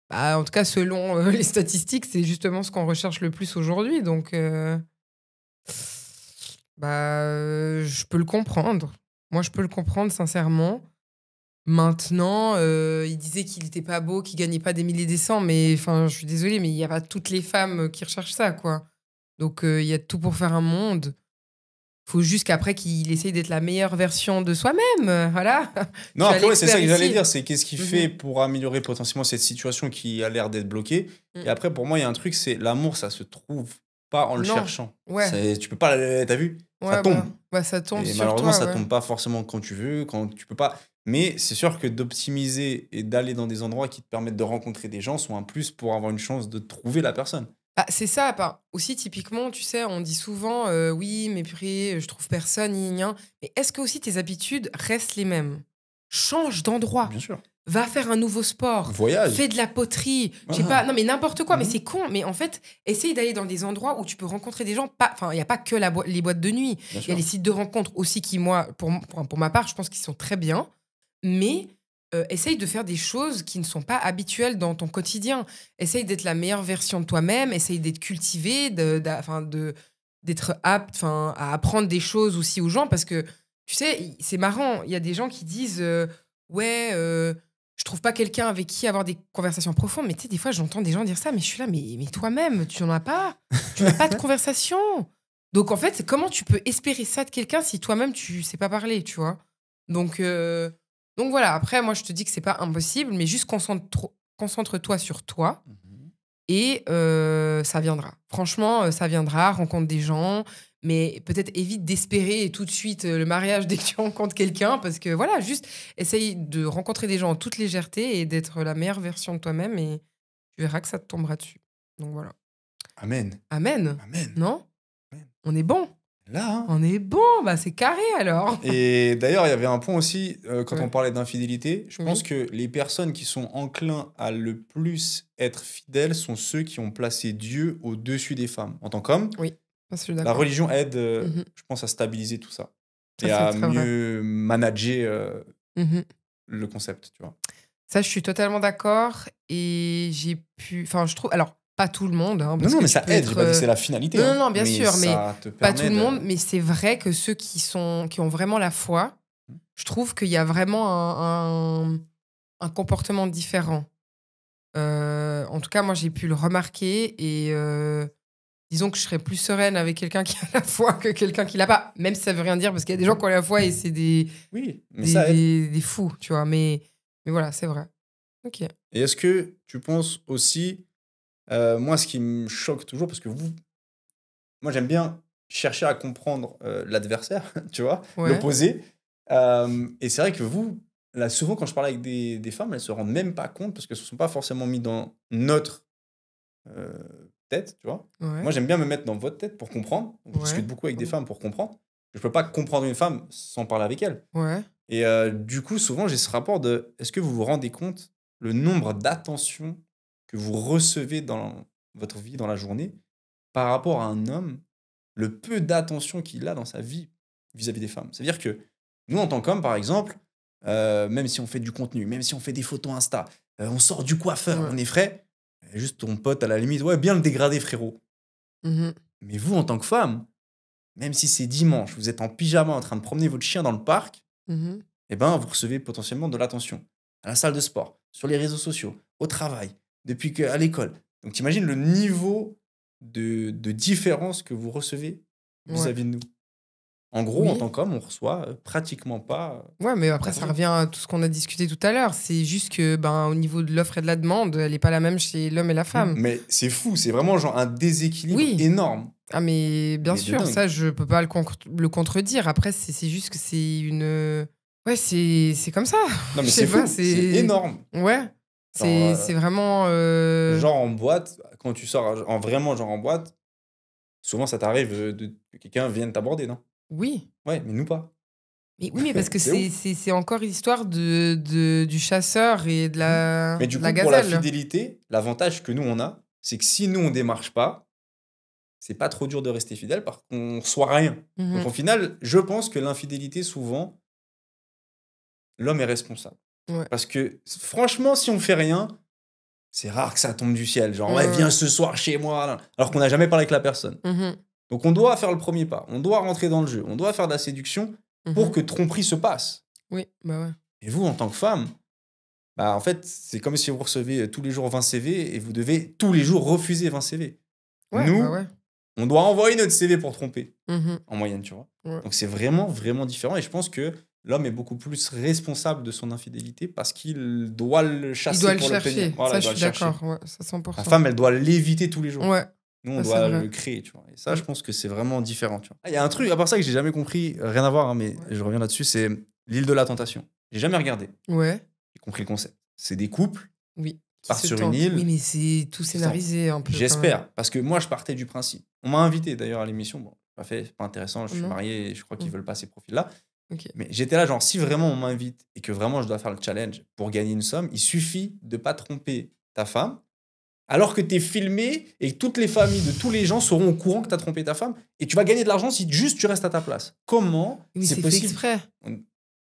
Bah, en tout cas, selon les statistiques, c'est justement ce qu'on recherche le plus aujourd'hui. Donc, je peux le comprendre. Moi, je peux le comprendre sincèrement. Maintenant, il disait qu'il était pas beau, qu'il gagnait pas des milliers des cents, mais enfin, je suis désolée, mais il y a pas toutes les femmes qui recherchent ça, quoi. Donc, il y a tout pour faire un monde. Faut juste qu'après qu'il essaye d'être la meilleure version de soi-même, voilà. Non, Je suis après, ouais, c'est ça que l'expert j'allais ici. dire. C'est qu'est-ce qu'il fait pour améliorer potentiellement cette situation qui a l'air d'être bloquée. Mm. Et après, pour moi, il y a un truc, c'est l'amour, ça se trouve pas en le Non. cherchant. Ouais. Tu peux pas, t'as vu? Ouais, Ça tombe. ça tombe Et sur malheureusement, toi, ça ouais. tombe pas forcément quand tu veux, quand tu peux pas. Mais c'est sûr que d'optimiser et d'aller dans des endroits qui te permettent de rencontrer des gens sont un plus pour avoir une chance de trouver la personne. Bah, c'est ça. Aussi, typiquement, tu sais, on dit souvent oui, mais purée, je trouve personne, gna, gna, gna. Mais est-ce que aussi tes habitudes restent les mêmes? Change d'endroit. Bien sûr. Va faire un nouveau sport. Voyage. Fais de la poterie. Je sais Ah. pas. Non, mais n'importe quoi. Mais Mhm. c'est con. Mais en fait, essaye d'aller dans des endroits où tu peux rencontrer des gens. Enfin, il n'y a pas que les boîtes de nuit. Bien Il y a sûr. les sites de rencontres aussi qui, moi, pour ma part, je pense qu'ils sont très bien. Mais essaye de faire des choses qui ne sont pas habituelles dans ton quotidien. Essaye d'être la meilleure version de toi-même. Essaye d'être cultivé, d'être apte à apprendre des choses aussi aux gens. Parce que, tu sais, c'est marrant. Il y a des gens qui disent ouais, je trouve pas quelqu'un avec qui avoir des conversations profondes. Mais tu sais, des fois, j'entends des gens dire ça. Mais je suis là, mais toi-même, tu n'en as pas. Tu n'as pas de conversation. Donc, en fait, comment tu peux espérer ça de quelqu'un si toi-même, tu sais pas parler, tu vois? Donc voilà, après, moi, je te dis que c'est pas impossible, mais juste concentre-toi sur toi Mhm. et ça viendra. Franchement, ça viendra, rencontre des gens, mais peut-être évite d'espérer tout de suite le mariage dès que tu rencontres quelqu'un, parce que voilà, juste essaye de rencontrer des gens en toute légèreté et d'être la meilleure version de toi-même et tu verras que ça te tombera dessus. Donc voilà. Amen. Amen. Amen. Non? Amen. On est bon. Là, hein. On est bon, bah c'est carré alors. Et d'ailleurs, il y avait un point aussi, quand Ouais. on parlait d'infidélité, je Oui. pense que les personnes qui sont enclins à le plus être fidèles sont ceux qui ont placé Dieu au-dessus des femmes. En tant qu'homme, Ça, je suis la d'accord. religion aide, Mhm. je pense, à stabiliser tout ça. Ça, Et c'est à très vrai. mieux manager Mhm. le concept, tu vois. Ça, je suis totalement d'accord. Et je trouve. Alors, pas tout le monde. Hein, parce Non, que mais tu ça peux aide, être, j'ai pas dit que c'est la finalité. Non, hein. non, bien sûr, mais ça te pas permet tout le monde. Mais c'est vrai que ceux qui ont vraiment la foi, je trouve qu'il y a vraiment un comportement différent. En tout cas, moi, j'ai pu le remarquer. Et disons que je serais plus sereine avec quelqu'un qui a la foi que quelqu'un qui l'a pas. Même si ça veut rien dire, parce qu'il y a des gens qui ont la foi et c'est Oui, mais ça aide. des fous, tu vois. Mais voilà, c'est vrai. Ok. Et est-ce que tu penses aussi, moi, ce qui me choque toujours, parce que moi, j'aime bien chercher à comprendre l'adversaire, tu vois, Ouais. l'opposé. Et c'est vrai que vous, là, souvent, quand je parle avec des femmes, elles se rendent même pas compte parce qu'elles ne se sont pas forcément mis dans notre euh, tête, tu vois. Ouais. Moi, j'aime bien me mettre dans votre tête pour comprendre. Donc, je Ouais. discute beaucoup avec des femmes pour comprendre. Je peux pas comprendre une femme sans parler avec elle. Ouais. Et du coup, souvent, j'ai ce rapport de est-ce que vous vous rendez compte le nombre d'attention que vous recevez dans votre vie, dans la journée, par rapport à un homme, le peu d'attention qu'il a dans sa vie vis-à-vis des femmes. C'est-à-dire que nous, en tant qu'hommes, par exemple, même si on fait du contenu, même si on fait des photos Insta, on sort du coiffeur, Ouais. on est frais, juste ton pote, à la limite, ouais, bien le dégrader, frérot. Mhm. Mais vous, en tant que femme, même si c'est dimanche, vous êtes en pyjama en train de promener votre chien dans le parc, Mhm. eh ben, vous recevez potentiellement de l'attention. À la salle de sport, sur les réseaux sociaux, au travail, depuis qu'à l'école. Donc, t'imagines le niveau de différence que vous recevez Ouais. vis-à-vis de nous. En gros, en Oui. tant qu'homme, on reçoit pratiquement pas. Ouais, mais après, ça d'attention. revient à tout ce qu'on a discuté tout à l'heure. C'est juste que, au niveau de l'offre et de la demande, elle n'est pas la même chez l'homme et la femme. Mais c'est fou, c'est vraiment genre un déséquilibre Oui. énorme. Ah, mais bien Mais de sûr, dingue. ça, je peux pas le contredire. Après, c'est juste que c'est une. Ouais, c'est comme ça. Non, mais Je c'est sais pas, fou, c'est énorme. Ouais. C'est vraiment. Genre en boîte, quand tu sors vraiment genre en boîte, souvent ça t'arrive que quelqu'un vienne t'aborder, non? Oui. Ouais, mais nous pas. Mais oui, mais parce que C'est ouf. c'est encore l'histoire du chasseur et de la, Mais du de la coup, pour la gazelle. fidélité, l'avantage que nous on a, c'est que si nous on démarche pas, c'est pas trop dur de rester fidèle parce qu'on reçoit rien. Mhm. Donc au final, je pense que l'infidélité, souvent, l'homme est responsable. Ouais. Parce que franchement, si on fait rien, c'est rare que ça tombe du ciel. Genre, ouais, Ouais. viens ce soir chez moi. Là. Alors qu'on n'a jamais parlé avec la personne. Mhm. Donc on doit faire le premier pas. On doit rentrer dans le jeu. On doit faire de la séduction pour Mhm. que tromperie se passe. Oui, bah ouais. Et vous, en tant que femme, bah en fait, c'est comme si vous recevez tous les jours 20 CV et vous devez tous les jours refuser 20 CV. Ouais, Nous, bah ouais. on doit envoyer notre CV pour tromper, Mhm. en moyenne, tu vois. Ouais. Donc c'est vraiment, vraiment différent. Et je pense que l'homme est beaucoup plus responsable de son infidélité parce qu'il doit le chasser Il doit le pour chercher. l'obtenir. Voilà, Ça, il je doit suis le chercher. d'accord. Ouais, ça, 100%. La femme, elle doit l'éviter tous les jours. Ouais. Nous, on Ça, c'est doit vrai. le créer, tu vois. Et ça, je pense que c'est vraiment différent, tu vois. Il y a un truc, à part ça, que j'ai jamais compris, rien à voir, hein, mais je reviens là-dessus, c'est l'île de la tentation. J'ai jamais regardé. Ouais. J'ai compris le concept. C'est des couples Oui. qui partent se sur une tentent. île. Oui, mais c'est tout scénarisé un peu. quand même. J'espère, parce que moi, je partais du principe. On m'a invité d'ailleurs à l'émission. Bon, pas fait, c'est pas intéressant. Je suis Non. marié et je crois qu'ils Mm. veulent pas ces profils-là. Ok. Mais j'étais là, genre, si vraiment on m'invite et que vraiment je dois faire le challenge pour gagner une somme, il suffit de pas tromper ta femme, alors que tu es filmé et que toutes les familles de tous les gens seront au courant que tu as trompé ta femme et tu vas gagner de l'argent si juste tu restes à ta place. Comment Oui, c'est fait possible? exprès.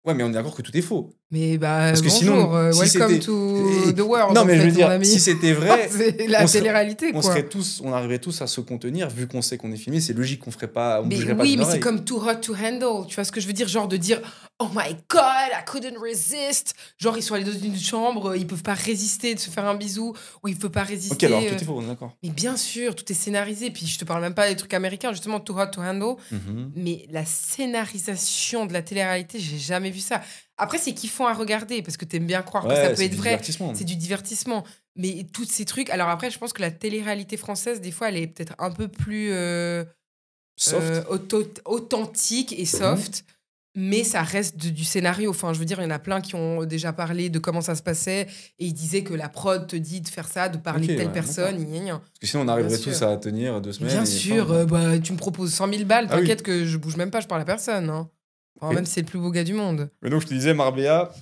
Ouais, mais on est d'accord que tout est faux. Mais Parce que bonjour, sinon, si welcome c'était- to the world. Non, en mais je fait, veux dire, mon ami. si c'était vrai, c'est la on serait- télé-réalité, on quoi. on arriverait tous à se contenir vu qu'on sait qu'on est filmé. C'est logique qu'on ferait pas, on Mais bougerait pas oui, d'une mais c'est oreille. comme too hot to handle. Tu vois ce que je veux dire? Genre de dire oh my god, I couldn't resist. Genre, ils sont allés dans une chambre, ils peuvent pas résister de se faire un bisou, ou ils peuvent pas résister. Ok, alors tout est faux, on est d'accord. Mais bien sûr, tout est scénarisé. Puis je te parle même pas des trucs américains, justement, too hot to handle. Mhm. Mais la scénarisation de la télé-réalité, j'ai jamais vu ça. Après, c'est kiffant à regarder parce que t'aimes bien croire que ça Ouais, peut c'est être du vrai. divertissement. C'est du divertissement. Mais tous ces trucs. Alors après, je pense que la télé-réalité française, des fois, elle est peut-être un peu plus Soft. authentique et soft. Mais ça reste du scénario. Enfin, je veux dire, il y en a plein qui ont déjà parlé de comment ça se passait. Et ils disaient que la prod te dit de faire ça, de parler Ok, de telle ouais, personne. d'accord. gna, gna. Parce que sinon, on arriverait Bien tous sûr. à tenir 2 semaines. Bien et sûr, enfin, tu me proposes 100 000 balles, Ah oui. t'inquiète que je bouge même pas, je parle à personne. Hein. Enfin, Ok. même si c'est le plus beau gars du monde. Mais donc, je te disais, Marbella,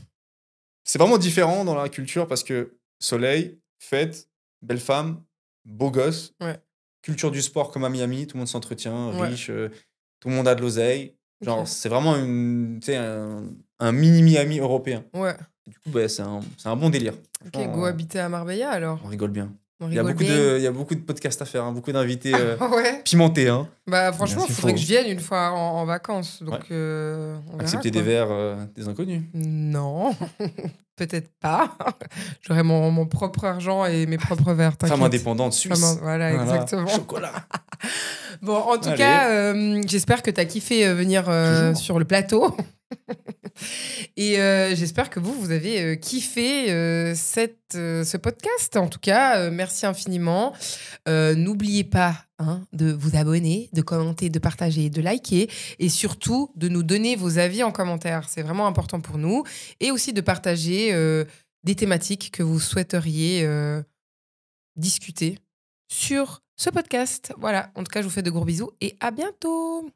c'est vraiment différent dans la culture parce que soleil, fête, belle femme, beau gosse, Ouais. culture du sport comme à Miami, tout le monde s'entretient, Ouais. riche, tout le monde a de l'oseille. Genre, Ok. c'est vraiment tu sais, un mini Miami européen. Ouais. Du coup, bah, c'est un bon délire. Ok, Franchement, go habiter à Marbella alors. on rigole bien. On Il y a rigole beaucoup bien. il y a beaucoup de podcasts à faire, hein, beaucoup d'invités Ouais. pimentés. Hein. Bah franchement, Bien, il c'est faudrait faux. que je vienne une fois en vacances. Donc, Ouais. on verra, Accepter quoi. des verres des inconnus. Non, peut-être pas. J'aurai mon propre argent et mes propres verres, t'inquiète. Femme indépendante suisse. Voilà, exactement. Chocolat. Bon, en tout Allez. cas, j'espère que t'as kiffé venir Toujours. sur le plateau. Et j'espère que vous avez kiffé ce podcast. En tout cas, merci infiniment. N'oubliez pas de vous abonner, de commenter, de partager, de liker et surtout de nous donner vos avis en commentaire. C'est vraiment important pour nous. Et aussi de partager des thématiques que vous souhaiteriez discuter sur ce podcast. Voilà, en tout cas, je vous fais de gros bisous et à bientôt.